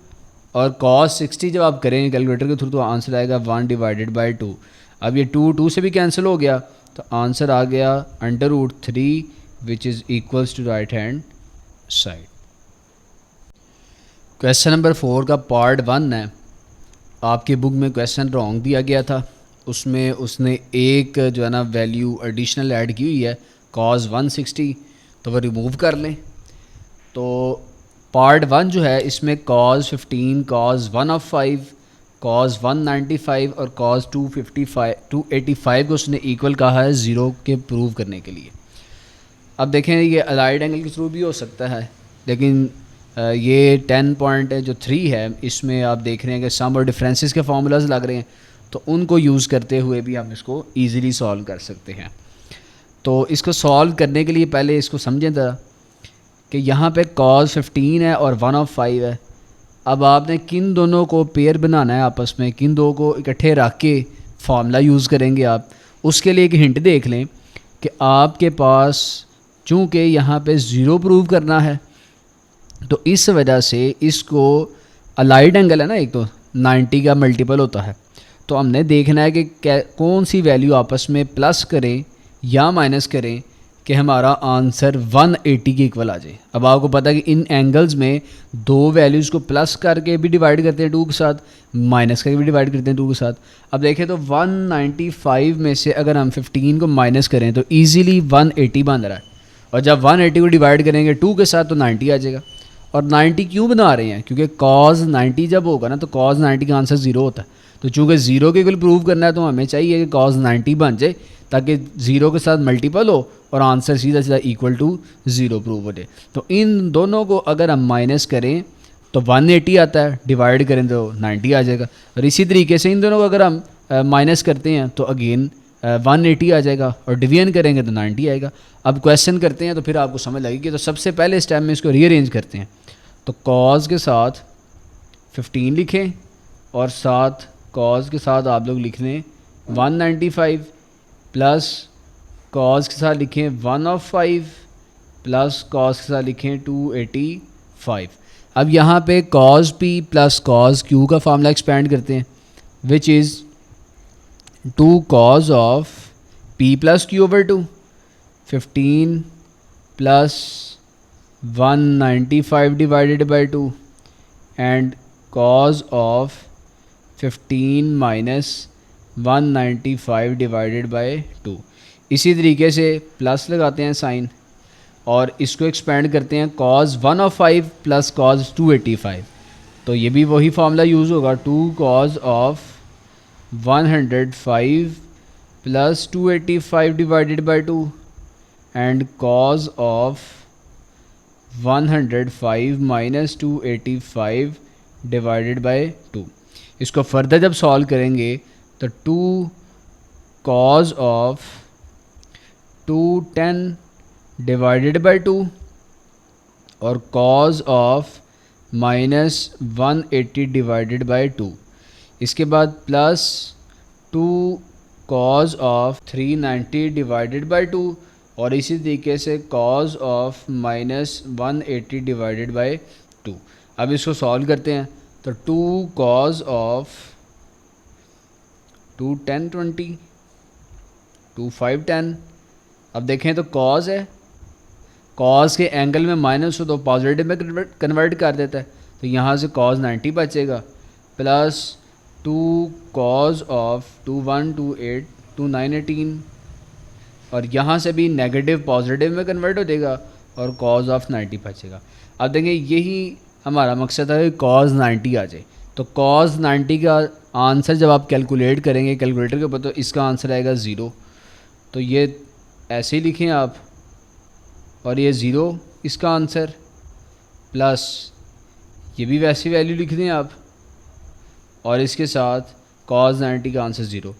और कॉस 60 जब आप करेंगे कैलकुलेटर के थ्रू तो आंसर आएगा 1 डिवाइडेड बाई 2। अब ये 2 से भी कैंसिल हो गया, तो आंसर आ गया √3 which is equals to right hand side. Question number 4 का पार्ट 1 है। आपकी बुक में क्वेश्चन रॉन्ग दिया गया था, उसमें उसने एक जो है ना वैल्यू एडिशनल ऐड की हुई है cos 160, तो वो रिमूव कर लें। तो पार्ट 1 जो है इसमें cos 15, cos 1/5, cos 195 और cos 285 को उसने इक्वल कहा है 0 के प्रूव करने के लिए। अब देखें ये अलाइड एंगल के थ्रू भी हो सकता है, लेकिन ये 10.3 है, इसमें आप देख रहे हैं कि सम और डिफरेंसेस के फार्मूलाज लग रहे हैं, तो उनको यूज़ करते हुए भी हम इसको ईज़िली सॉल्व कर सकते हैं। तो इसको सॉल्व करने के लिए पहले इसको समझें ज़रा कि यहाँ पे cos 15 है और 1/5 है। अब आपने किन दोनों को पेयर बनाना है आपस में, किन दो को इकट्ठे रख के फार्मूला यूज़ करेंगे आप। उसके लिए एक हिंट देख लें कि आपके पास चूँकि यहाँ पे 0 प्रूव करना है, तो इस वजह से इसको अलाइड एंगल है ना, एक तो 90 का मल्टीपल होता है, तो हमने देखना है कि कौन सी वैल्यू आपस में प्लस करें या माइनस करें कि हमारा आंसर 180 के इक्वल आ जाए। अब आपको पता है कि इन एंगल्स में दो वैल्यूज़ को प्लस करके भी डिवाइड करते हैं 2 के साथ, माइनस करके भी डिवाइड करते हैं 2 के साथ। अब देखें तो 195 में से अगर हम 15 को माइनस करें तो ईज़िली 180 बन रहा है, और जब 180 को डिवाइड करेंगे 2 के साथ तो 90 आ जाएगा। और 90 क्यों बना रहे हैं, क्योंकि cos 90 जब होगा ना तो cos 90 का आंसर 0 होता है। तो चूँकि 0 के इक्वल प्रूव करना है तो हमें चाहिए कि cos 90 बन जाए, ताकि 0 के साथ मल्टीपल हो और आंसर सीधा सीधा इक्वल टू 0 प्रूव हो जाए। तो इन दोनों को अगर हम माइनस करें तो 180 आता है, डिवाइड करें तो 90 आ जाएगा। और इसी तरीके से इन दोनों को अगर हम माइनस करते हैं तो अगेन 180 आ जाएगा, और डिवीजन करेंगे तो 90 आएगा। अब क्वेश्चन करते हैं तो फिर आपको समझ लगेगी। तो सबसे पहले स्टेप में इसको रीअरेंज करते हैं। तो cos के साथ 15 लिखें और साथ cos के साथ आप लोग लिख लें 195, प्लस cos के साथ लिखें 1/5, प्लस cos के साथ लिखें 285। अब यहाँ पे cos p plus cos q का फार्मूला एक्सपेंड करते हैं, which is 2 cos of p plus q over 2, 15 plus 195 divided by 2 and cos of 15 minus 195 divided by 2। इसी तरीके से प्लस लगाते हैं साइन और इसको एक्सपेंड करते हैं cos 1/5 प्लस cos 285। तो ये भी वही फार्मूला यूज़ होगा, 2 cos of 105 plus 285 divided by 2 and cos of 105 minus 285 divided by 2। इसको फर्दर जब सॉल्व करेंगे तो 2 cos ऑफ 210 डिवाइडेड बाई 2 और cos of minus 180 divided by 2। इसके बाद plus 2 cos of 390 divided by 2 और इसी तरीके से cos of minus 180 divided by 2। अब इसको सॉल्व करते हैं तो 2 cos ऑफ 210 2510। अब देखें तो cos है, cos के एंगल में माइनस हो तो पॉजिटिव में कन्वर्ट कर देता है, तो यहाँ से cos 90 बचेगा, प्लस 2 cos ऑफ 2128 2918 और यहाँ से भी नेगेटिव पॉजिटिव में कन्वर्ट हो जाएगा और cos ऑफ 90 बचेगा। अब देखें यही हमारा मकसद है कि cos 90 आ जाए। तो cos 90 का आंसर जब आप कैलकुलेट करेंगे कैलकुलेटर के ऊपर तो इसका आंसर आएगा 0। तो ये ऐसे ही लिखें आप, और ये 0 इसका आंसर, प्लस ये भी वैसी वैल्यू लिख दें आप, और इसके साथ cos 90 का आंसर 0।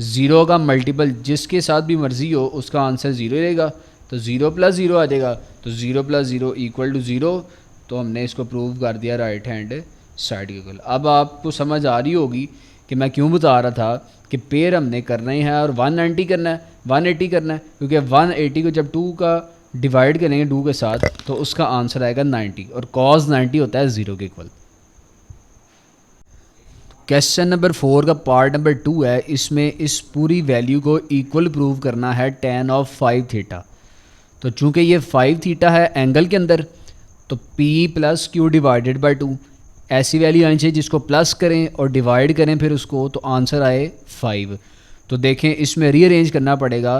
0 का मल्टीपल जिसके साथ भी मर्ज़ी हो उसका आंसर 0 रहेगा, तो 0 प्लस 0 आ जाएगा, तो 0 प्लस 0 इक्वल टू 0। तो हमने इसको प्रूव कर दिया राइट हैंड साइड के इक्वल। अब आपको समझ आ रही होगी कि मैं क्यों बता रहा था कि पेयर हमने करना ही है और 190 करना है, 180 करना है, क्योंकि 180 को जब 2 का डिवाइड करेंगे 2 के साथ तो उसका आंसर आएगा 90 और cos 90 होता है 0 के इक्वल। क्वेश्चन नंबर 4 का पार्ट नंबर 2 है। इसमें इस पूरी वैल्यू को इक्वल प्रूव करना है tan ऑफ 5 थीटा। तो चूंकि ये 5 थीटा है एंगल के अंदर, तो p plus q divided by 2 ऐसी वैल्यू आनी चाहिए जिसको प्लस करें और डिवाइड करें फिर उसको, तो आंसर आए 5। तो देखें इसमें रीअरेंज करना पड़ेगा,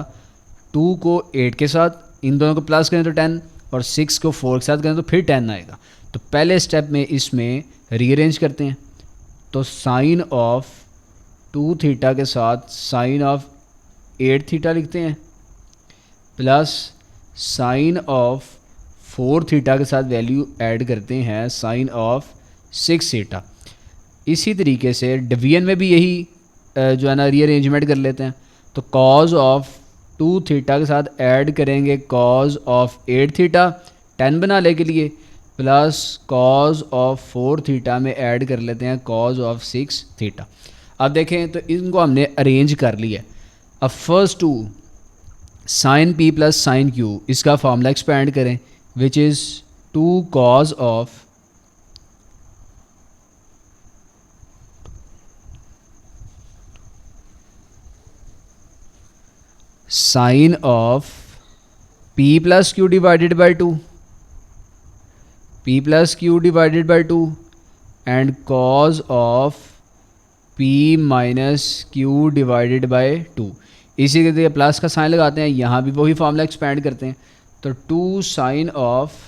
2 को 8 के साथ, इन दोनों को प्लस करें तो 10, और 6 को 4 के साथ करें तो फिर 10 आएगा। तो पहले स्टेप में इसमें रीअरेंज करते हैं। तो साइन ऑफ 2 थीटा के साथ साइन ऑफ 8 थीटा लिखते हैं, प्लस साइन ऑफ 4 थीटा के साथ वैल्यू ऐड करते हैं साइन ऑफ 6 थीटा। इसी तरीके से डिवीजन में भी यही जो है ना रीअरेंजमेंट कर लेते हैं। तो कॉज ऑफ 2 थीटा के साथ ऐड करेंगे कॉज ऑफ 8 थीटा 10 बनाने के लिए, प्लस कॉज ऑफ 4 थीटा में ऐड कर लेते हैं कॉज ऑफ 6 थीटा। अब देखें तो इनको हमने अरेंज कर लिया। अब first two sine p plus sine q, इसका फॉर्मूला एक्सपेंड करें, which is 2 cos of sine of p plus q divided by 2, p plus q divided by 2 and cos of p minus q divided by 2। इसी के लिए plus का sign लगाते हैं, यहाँ भी वही फॉर्मूला एक्सपेंड करते हैं। तो 2 sign of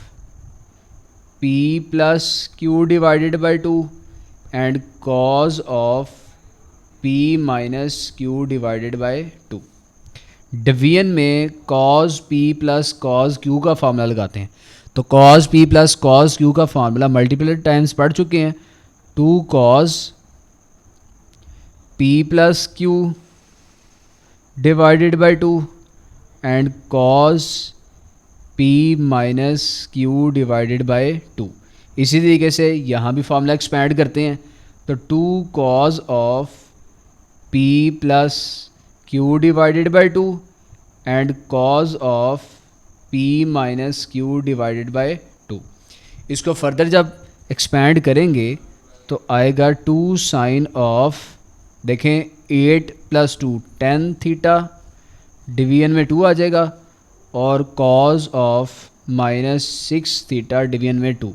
p plus q divided by 2 and cos of p minus q divided by 2। Division में cos p plus cos q का फार्मूला लगाते हैं। तो cos p plus cos q का फार्मूला मल्टीपल टाइम्स पढ़ चुके हैं, 2 cos p plus q divided by 2 and cos p minus q divided by 2। इसी तरीके से यहाँ भी फार्मूला एक्सपेंड करते हैं। तो 2 cos of p plus q divided by 2 and cos of p minus q divided by 2। इसको फर्दर जब एक्सपेंड करेंगे तो आएगा 2 साइन ऑफ, देखें 8 प्लस 2 10 थीटा, डिवीजन में 2 आ जाएगा, और cos of minus 6 theta division में 2,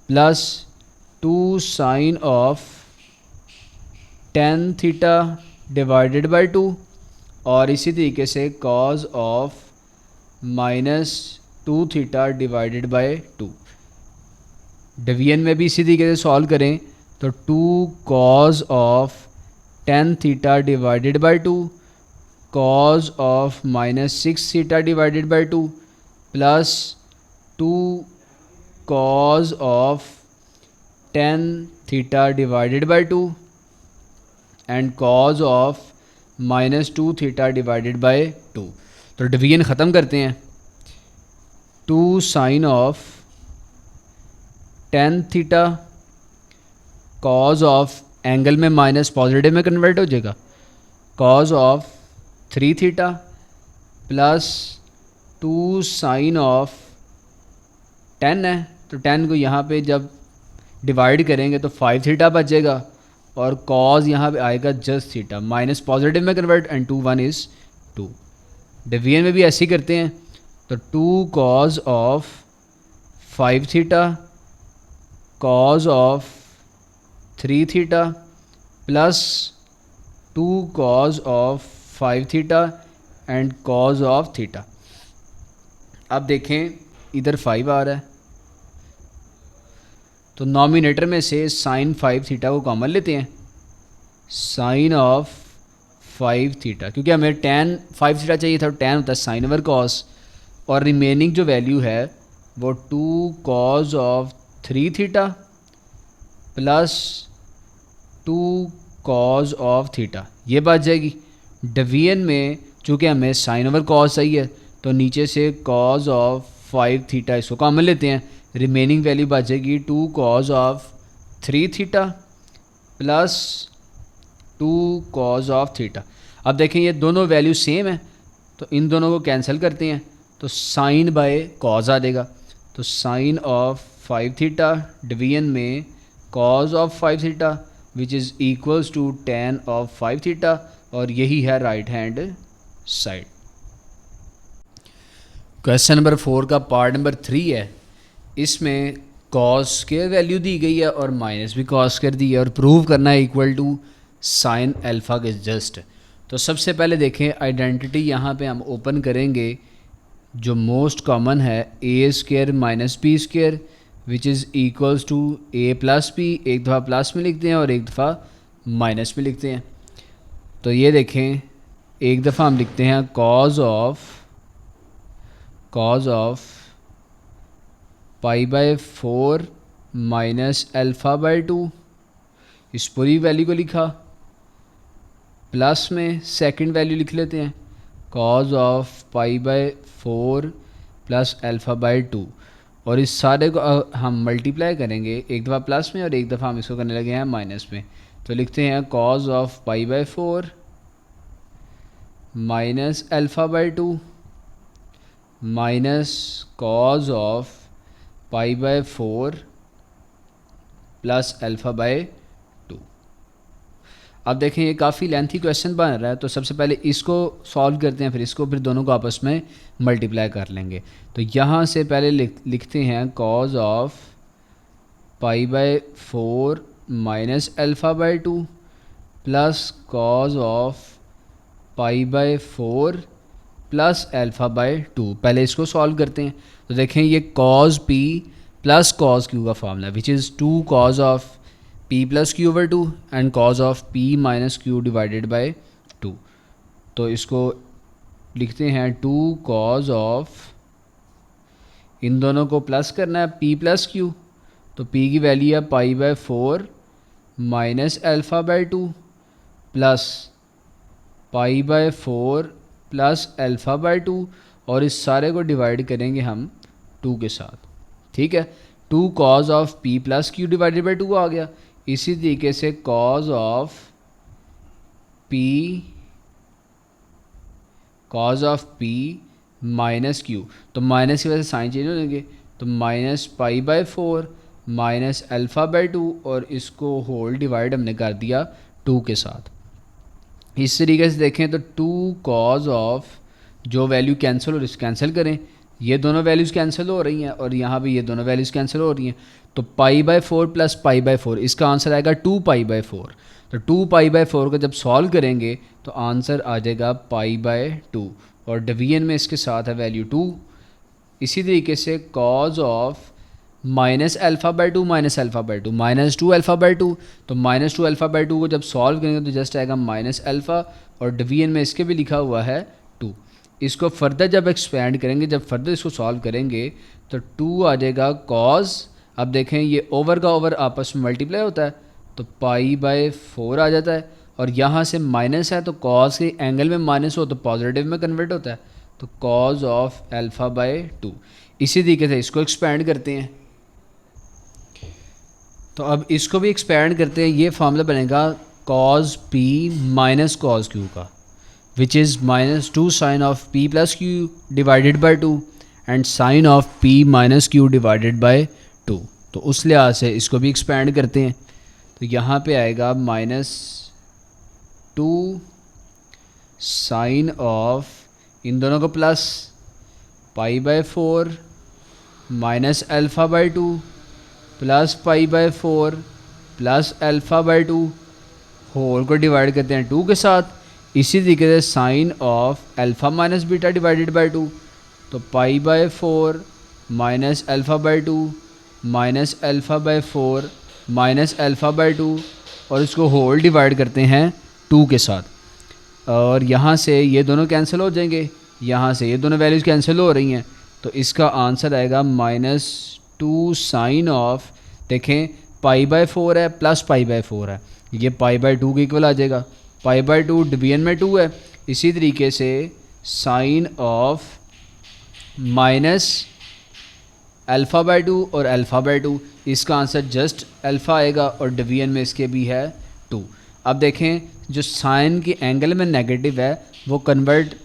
plus 2 sign of 10 theta divided by 2, और इसी तरीके से cos of minus 2 theta divided by 2। Division में भी इसी तरीके से सॉल्व करें तो 2 cos of 10 theta divided by 2, cos of minus 6 theta divided by 2, plus 2 cos of 10 theta divided by 2 and cos of minus 2 theta divided by 2। तो division ख़त्म करते हैं। 2 sign of 10 theta cos of, angle में minus positive में convert हो जाएगा, cos of 3 theta plus 2 sign of 10 है, तो 10 को यहाँ पे जब डिवाइड करेंगे तो 5 थीटा बच जाएगा, और कॉज यहाँ पे आएगा जस्ट थीटा, माइनस पॉजिटिव में कन्वर्ट एंड 2 1 इज़ 2। डिवीजन में भी ऐसे ही करते हैं। तो 2 cos of 5 theta cos of 3 theta plus 2 cos of 5 theta and cos of theta. अब देखें इधर 5 आ रहा है, तो नॉमिनेटर में से साइन 5 थीटा को कॉमन लेते हैं, साइन ऑफ 5 थीटा, क्योंकि हमें tan 5 थीटा चाहिए था, tan होता है साइन ओवर कॉस, और रिमेनिंग जो वैल्यू है वो 2 cos of 3 theta plus 2 cos of theta, ये बात जाएगी। डिवीजन में चूँकि हमें साइन ओवर कॉस चाहिए तो नीचे से कॉज ऑफ 5 थीटा इसको कॉमन लेते हैं, रिमेनिंग वैल्यू बच जाएगी 2 cos of 3 theta plus 2 cos of theta. अब देखें ये दोनों वैल्यू सेम है, तो इन दोनों को कैंसिल करते हैं, तो साइन बाय कॉज आ जाएगा। तो साइन ऑफ 5 थीटा डिवीजन में cos of 5 theta which is equals to tan of 5 theta, और यही है right hand side. Question number 4 का पार्ट नंबर 3 है। इसमें कॉस स्क्वायर वैल्यू दी गई है और माइनस भी कॉस स्क्वायर दी है और प्रूव करना है इक्वल टू साइन अल्फ़ा के जस्ट। तो सबसे पहले देखें आइडेंटिटी यहाँ पे हम ओपन करेंगे, जो मोस्ट कॉमन है a square minus b square which is equals to a plus b. एक दफ़ा प्लस में लिखते हैं और एक दफ़ा माइनस में लिखते हैं। तो ये देखें, एक दफ़ा हम लिखते हैं cos of pi by 4 minus alpha by 2, इस पूरी वैल्यू को लिखा, प्लस में सेकंड वैल्यू लिख लेते हैं cos of pi by 4 plus alpha by 2, और इस सारे को हम मल्टीप्लाई करेंगे, एक दफ़ा प्लस में और एक दफ़ा हम इसको करने लगे हैं माइनस में। तो लिखते हैं cos of pi by 4 minus alpha by 2 minus cos of pi by 4 plus alpha by 2। अब देखें ये काफ़ी लेंथी क्वेश्चन बन रहा है, तो सबसे पहले इसको सॉल्व करते हैं, फिर इसको, फिर दोनों को आपस में मल्टीप्लाई कर लेंगे। तो यहाँ से पहले लिखते हैं cos of pi by 4 minus alpha by 2 plus cos of pi by 4 plus alpha by 2। पहले इसको सॉल्व करते हैं। तो देखें ये cos p plus cos q का formula which is 2 cos of p plus q over 2 and cos of p minus q divided by 2। तो इसको लिखते हैं 2 कॉज ऑफ, इन दोनों को प्लस करना है p प्लस क्यू, तो p की वैल्यू है पाई by 4 minus alpha by 2 plus pi by 4 plus alpha by 2, और इस सारे को डिवाइड करेंगे हम 2 के साथ। ठीक है, 2 cos of p plus q divided by 2 आ गया। इसी तरीके से cos of p minus Q, तो माइनस की वजह से साइन चेंज हो जाएंगे, तो minus pi by 4 minus alpha by 2, और इसको होल डिवाइड हमने कर दिया 2 के साथ। इस तरीके से देखें तो 2 कॉज ऑफ, जो वैल्यू कैंसिल हो रही है कैंसिल करें, ये दोनों वैल्यूज़ कैंसिल हो रही हैं और यहाँ भी ये दोनों वैल्यूज़ कैंसिल हो रही हैं। तो pi by 4 plus pi by 4, इसका आंसर आएगा 2 पाई बाय 4। तो 2 पाई बाय 4 को जब सॉल्व करेंगे तो आंसर आ जाएगा पाई बाय 2, और डिवीजन में इसके साथ है वैल्यू 2। इसी तरीके से cos of minus alpha by 2 minus alpha by 2 minus 2 alpha by 2, तो माइनस 2 अल्फ़ा बाय 2 को जब सॉल्व करेंगे तो जस्ट आएगा माइनस अल्फ़ा, और डिवीजन में इसके भी लिखा हुआ है 2। इसको फर्दर जब एक्सपेंड करेंगे, जब फर्दर इसको सॉल्व करेंगे तो 2 आ जाएगा कॉज, अब देखें ये ओवर का ओवर आपस में मल्टीप्लाई होता है तो पाई बाय 4 आ जाता है, और यहाँ से माइनस है तो कॉज के एंगल में माइनस हो तो पॉजिटिव में कन्वर्ट होता है, तो कॉज ऑफ अल्फ़ा बाय 2। इसी तरीके से इसको एक्सपेंड करते हैं, तो अब इसको भी एक्सपेंड करते हैं। ये फार्मूला बनेगा cos p minus cos q का, which is minus 2 sign of p plus q divided by 2 and sign of p minus q divided by 2। तो उस लिहाज से इसको भी एक्सपेंड करते हैं, तो यहाँ पे आएगा माइनस 2 साइन ऑफ, इन दोनों को plus pi by 4 minus alpha by 2 plus pi by 4 plus alpha by 2, whole को डिवाइड करते हैं 2 के साथ। इसी तरीके से sine of alpha minus beta divided by 2, तो pi by 4 minus alpha by 2 minus alpha by 4 minus alpha by 2, और इसको होल डिवाइड करते हैं 2 के साथ, और यहाँ से ये दोनों कैंसिल हो जाएंगे, यहाँ से ये दोनों वैल्यूज़ कैंसिल हो रही हैं, तो इसका आंसर आएगा माइनस 2 साइन ऑफ, देखें पाई बाय 4 है प्लस पाई बाय 4 है, ये पाई बाय 2 के इक्वल आ जाएगा, पाई बाय 2 डिवीजन में 2 है। इसी तरीके से sine of minus alpha by 2 और अल्फ़ा बाय 2, इसका आंसर जस्ट अल्फ़ा आएगा, और डिवीजन में इसके भी है 2। अब देखें जो साइन के एंगल में नेगेटिव है वो कन्वर्ट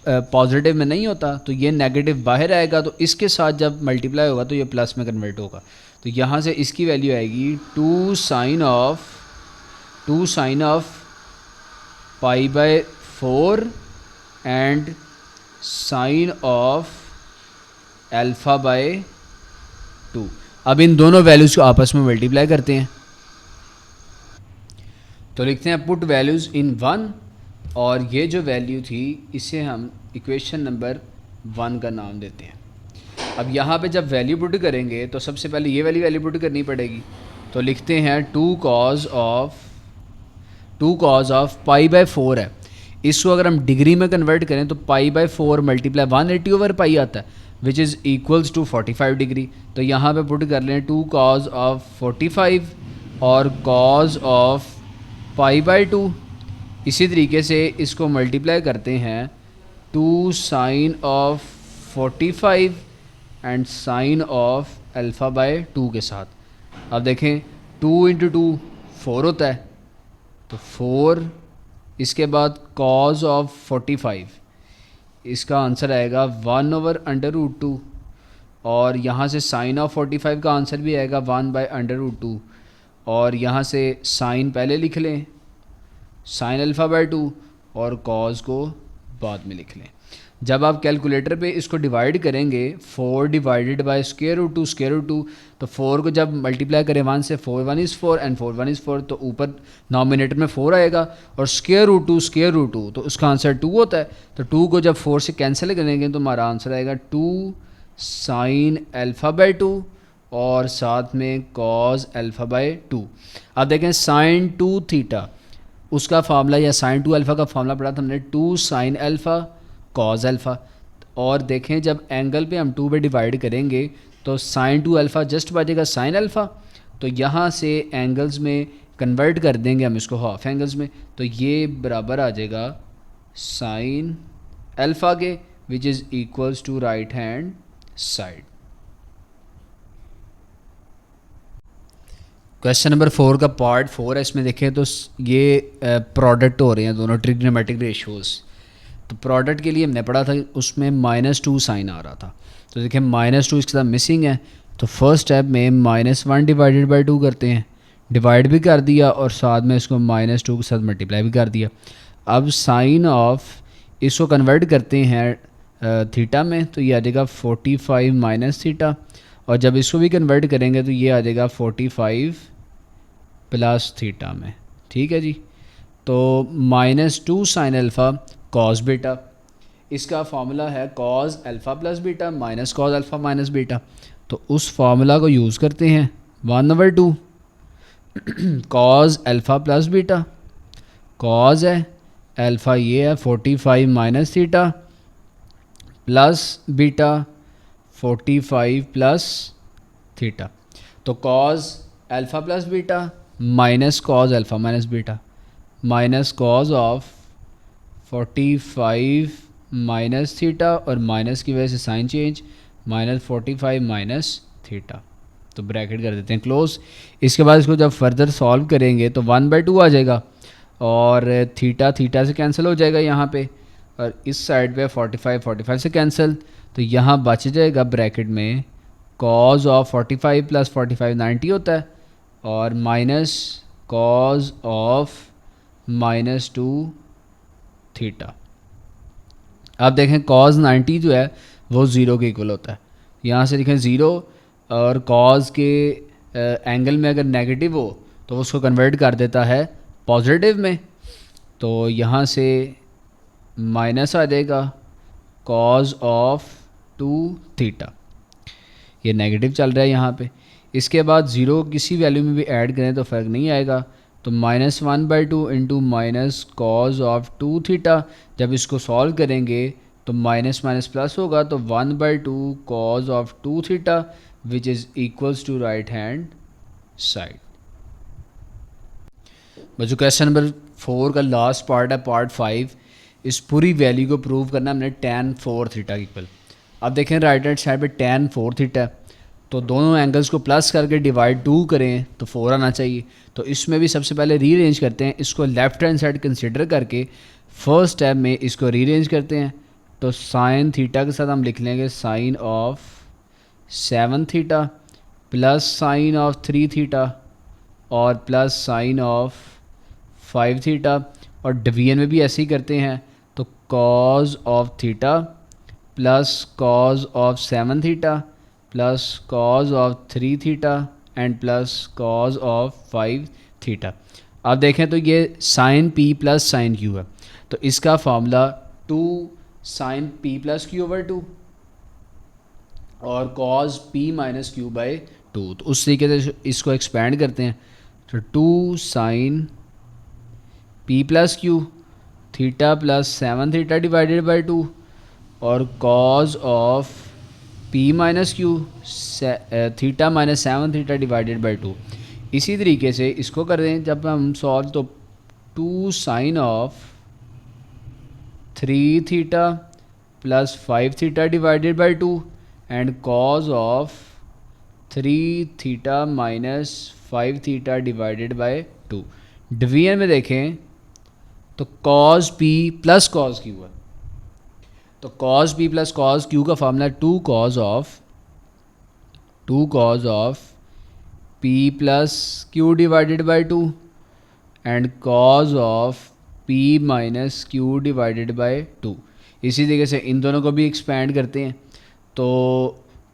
पॉजिटिव में नहीं होता, तो ये नेगेटिव बाहर आएगा, तो इसके साथ जब मल्टीप्लाई होगा तो ये प्लस में कन्वर्ट होगा। तो यहाँ से इसकी वैल्यू आएगी 2 sign of two sine of pi by 4 and sign of alpha by 2। अब इन दोनों वैल्यूज़ को आपस में मल्टीप्लाई करते हैं, तो लिखते हैं पुट वैल्यूज़ इन 1, और ये जो वैल्यू थी इसे हम इक्वेशन नंबर 1 का नाम देते हैं। अब यहाँ पे जब वैल्यू पुट करेंगे तो सबसे पहले ये वाली वैल्यू पुट करनी पड़ेगी, तो लिखते हैं two cos of pi by 4 है। इसको अगर हम डिग्री में कन्वर्ट करें तो पाई बाय 4 मल्टीप्लाई 180/पाई आता है, which is equals to 45 degree. तो यहाँ पे पुट कर लें टू कॉज ऑफ 45 और कॉज ऑफ पाई बाय 2। इसी तरीके से इसको मल्टीप्लाई करते हैं two sine of 45 and sign of alpha by 2 के साथ। अब देखें 2 इंटू 2 4 होता है, तो 4, इसके बाद कॉज ऑफ 45, इसका आंसर आएगा 1/√2, और यहाँ से साइन ऑफ 45 का आंसर भी आएगा 1/√2, और यहाँ से साइन पहले लिख लें, साइन अल्फ़ा बाय 2, और कॉज को बाद में लिख लें। जब आप कैलकुलेटर पे इसको डिवाइड करेंगे 4 डिवाइडेड बाय स्क्वायर रूट 2, तो 4 को जब मल्टीप्लाई करें 1 से, 4 1 इज़ 4 एंड 4 1 इज़ 4, तो ऊपर नॉमिनेटर में 4 आएगा, और स्क्वायर रूट 2 तो उसका आंसर 2 होता है। तो 2 को जब 4 से कैंसिल करेंगे तो हमारा आंसर आएगा 2 साइन अल्फ़ा बाय 2 और साथ में कॉज अल्फ़ा बाय 2। अब देखें साइन 2 थीटा, उसका फार्मूला या साइन 2 अल्फ़ा का फार्मूला पढ़ा था हमने, 2 साइन अल्फ़ा कॉज अल्फ़ा। और देखें जब एंगल पे हम 2 पे डिवाइड करेंगे तो साइन 2 अल्फ़ा जस्ट बचेगा साइन अल्फ़ा, तो यहाँ से एंगल्स में कन्वर्ट कर देंगे हम इसको हाफ एंगल्स में, तो ये बराबर आ जाएगा साइन अल्फ़ा के, which is equals to right hand side. Question number 4 का पार्ट 4 है, इसमें देखें तो ये प्रोडक्ट हो रहे हैं दोनों ट्रिग्नोमेट्रिक रेशियोज़। तो प्रोडक्ट के लिए हमने पढ़ा था उसमें -2 साइन आ रहा था, तो देखिए -2 इसके साथ मिसिंग है, तो फर्स्ट स्टेप में -1 डिवाइडेड बाय 2 करते हैं, डिवाइड भी कर दिया और साथ में इसको -2 के साथ मल्टीप्लाई भी कर दिया। अब साइन ऑफ इसको कन्वर्ट करते हैं थीटा में, तो ये आ जाएगा 45 माइनस थीटा, और जब इसको भी कन्वर्ट करेंगे तो ये आ जाएगा 45 प्लस थीटा में। ठीक है जी, तो -2 साइन अल्फ़ा कॉस बीटा, इसका फार्मूला है cos alpha plus beta minus cos alpha minus beta, तो उस फार्मूला को यूज़ करते हैं 1/2 cos alpha plus beta, cos है अल्फ़ा ये है 45 minus theta plus beta 45 plus theta, तो cos alpha plus beta minus cos alpha minus beta minus cos of 45 minus theta, और माइनस की वजह से साइन चेंज, -45 माइनस थीटा, तो bracket कर देते हैं क्लोज। इसके बाद इसको जब फर्दर सॉल्व करेंगे तो 1/2 आ जाएगा, और थीटा थीटा से कैंसिल हो जाएगा यहाँ पे, और इस साइड पे 45 से कैंसिल, तो यहाँ बच जाएगा ब्रैकेट में कॉज ऑफ 45 प्लस 45 90 होता है, और माइनस कॉज ऑफ -2 थीटा। अब देखें कॉज 90 जो है वो 0 के इक्वल होता है, यहाँ से देखें 0, और कॉज के एंगल में अगर नेगेटिव हो तो उसको कन्वर्ट कर देता है पॉजिटिव में, तो यहाँ से माइनस आ जाएगा कॉज ऑफ 2 थीटा, ये नेगेटिव चल रहा है यहाँ पे। इसके बाद 0 किसी वैल्यू में भी ऐड करें तो फ़र्क नहीं आएगा, तो -1/2 into minus cos of 2 theta, जब इसको सॉल्व करेंगे तो माइनस माइनस प्लस होगा, तो 1/2 cos of 2 theta which is equals to right hand side. बच्चों क्वेश्चन नंबर 4 का लास्ट पार्ट है पार्ट 5, इस पूरी वैल्यू को प्रूव करना हमने tan 4 थीटा इक्वल। अब देखें राइट हैंड साइड पे tan 4 थीटा, तो दोनों एंगल्स को प्लस करके डिवाइड 2 करें तो 4 आना चाहिए, तो इसमें भी सबसे पहले रीअरेंज करते हैं, इसको लेफ्ट हैंड साइड कंसिडर करके फर्स्ट स्टेप में इसको रीअरेंज करते हैं, तो साइन थीटा के साथ हम लिख लेंगे sine of 7 theta plus sine of 3 theta और प्लस साइन ऑफ 5 थीटा, और डिवीजन में भी ऐसे ही करते हैं, तो cos of theta plus cos of 7 theta plus cos of 3 theta and plus cos of 5 theta. अब देखें तो ये sine p plus sine q है, तो इसका formula 2 sine p plus q over 2 और cos p minus q by 2। तो उस तरीके से इसको एक्सपेंड करते हैं, तो 2 sine p plus q theta plus 7 theta divided by 2 और cos of p minus q theta minus 7 theta divided by 2। इसी तरीके से इसको कर दें जब हम सॉल्व, तो 2 sign of 3 theta plus 5 theta divided by 2 and cos of 3 theta minus 5 theta divided by 2। Division में देखें तो cos p plus cos q है, तो cos p plus cos q का formula 2 cos of p plus q divided by 2 and cos of p minus q divided by 2। इसी तरीके से इन दोनों को भी एक्सपेंड करते हैं, तो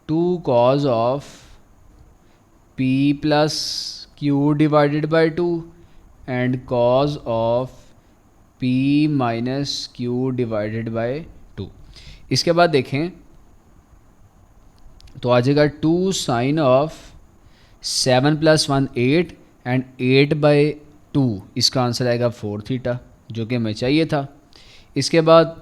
2 cos of p plus q divided by 2 and cos of p minus q divided by 2। इसके बाद देखें तो आ जाएगा 2 sign of 7 plus 1 8 and 8 by 2, इसका आंसर आएगा 4 थीटा, जो कि हमें चाहिए था। इसके बाद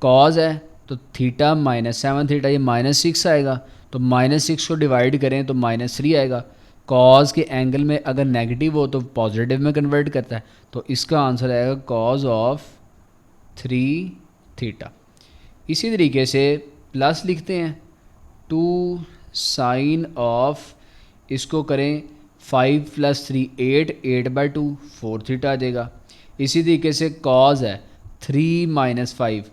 कॉज है तो थीटा माइनस 7 थीटा, ये माइनस 6 आएगा, तो माइनस 6 को डिवाइड करें तो माइनस 3 आएगा। कॉज के एंगल में अगर नेगेटिव हो तो पॉजिटिव में कन्वर्ट करता है, तो इसका आंसर आएगा कॉज ऑफ 3 थीटा। इसी तरीके से प्लस लिखते हैं 2 साइन ऑफ, इसको करें 5 प्लस 3 8, 8 बाई 2 4 थीटा आ जाएगा। इसी तरीके से कॉज है 3 माइनस 5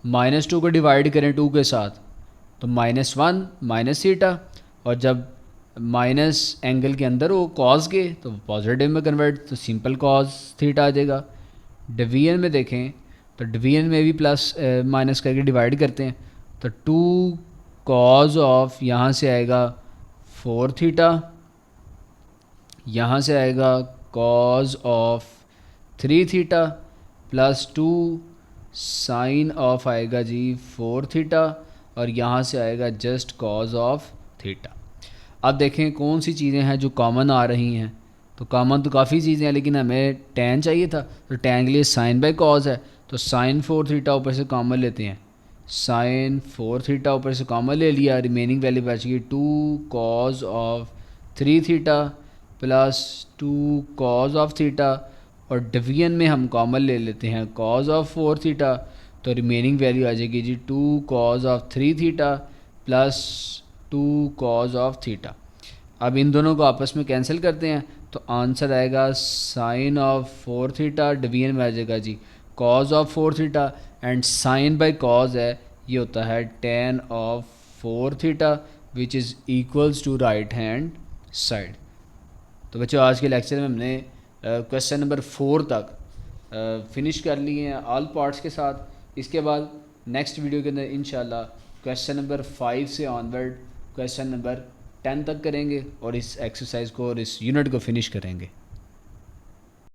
माइनस टू को डिवाइड करें 2 के साथ तो -1 माइनस थीटा, और जब माइनस एंगल के अंदर हो कॉज के तो पॉजिटिव में कन्वर्ट, तो सिंपल कॉज थीटा आ जाएगा। डिवीजन में देखें तो डिवीजन में भी प्लस माइनस करके डिवाइड करते हैं, तो 2 कॉज ऑफ यहाँ से आएगा 4 थीटा, यहाँ से आएगा cos of 3 theta plus 2 sign of आएगा जी 4 थीटा, और यहाँ से आएगा जस्ट कॉज ऑफ थीटा। अब देखें कौन सी चीज़ें हैं जो कॉमन आ रही हैं, तो कॉमन तो काफ़ी चीज़ें हैं लेकिन हमें tan चाहिए था, तो tan के लिए साइन बाई कॉज है, तो साइन 4 थीटा ऊपर से कॉमन लेते हैं, साइन 4 थीटा ऊपर से कॉमन ले लिया, रिमेनिंग वैल्यू बच गई 2 cos of 3 theta plus 2 cos of theta, और डिवीजन में हम कॉमन ले लेते हैं कॉज ऑफ 4 थीटा, तो रिमेनिंग वैल्यू आ जाएगी जी 2 cos of 3 theta plus 2 cos of theta. अब इन दोनों को आपस में कैंसिल करते हैं तो आंसर आएगा साइन ऑफ 4 थीटा, डिवीजन में आ जाएगा जी cos of 4 theta, and sign by cos है ये होता है tan of 4 theta which is equals to right hand side. तो बच्चों आज के लेक्चर में हमने क्वेश्चन नंबर 4 तक फिनिश कर लिए हैं ऑल पार्ट्स के साथ। इसके बाद नेक्स्ट वीडियो के अंदर इंशाल्लाह क्वेश्चन नंबर 5 से ऑनवर्ड क्वेश्चन नंबर 10 तक करेंगे और इस एक्सरसाइज को और इस यूनिट को फिनिश करेंगे।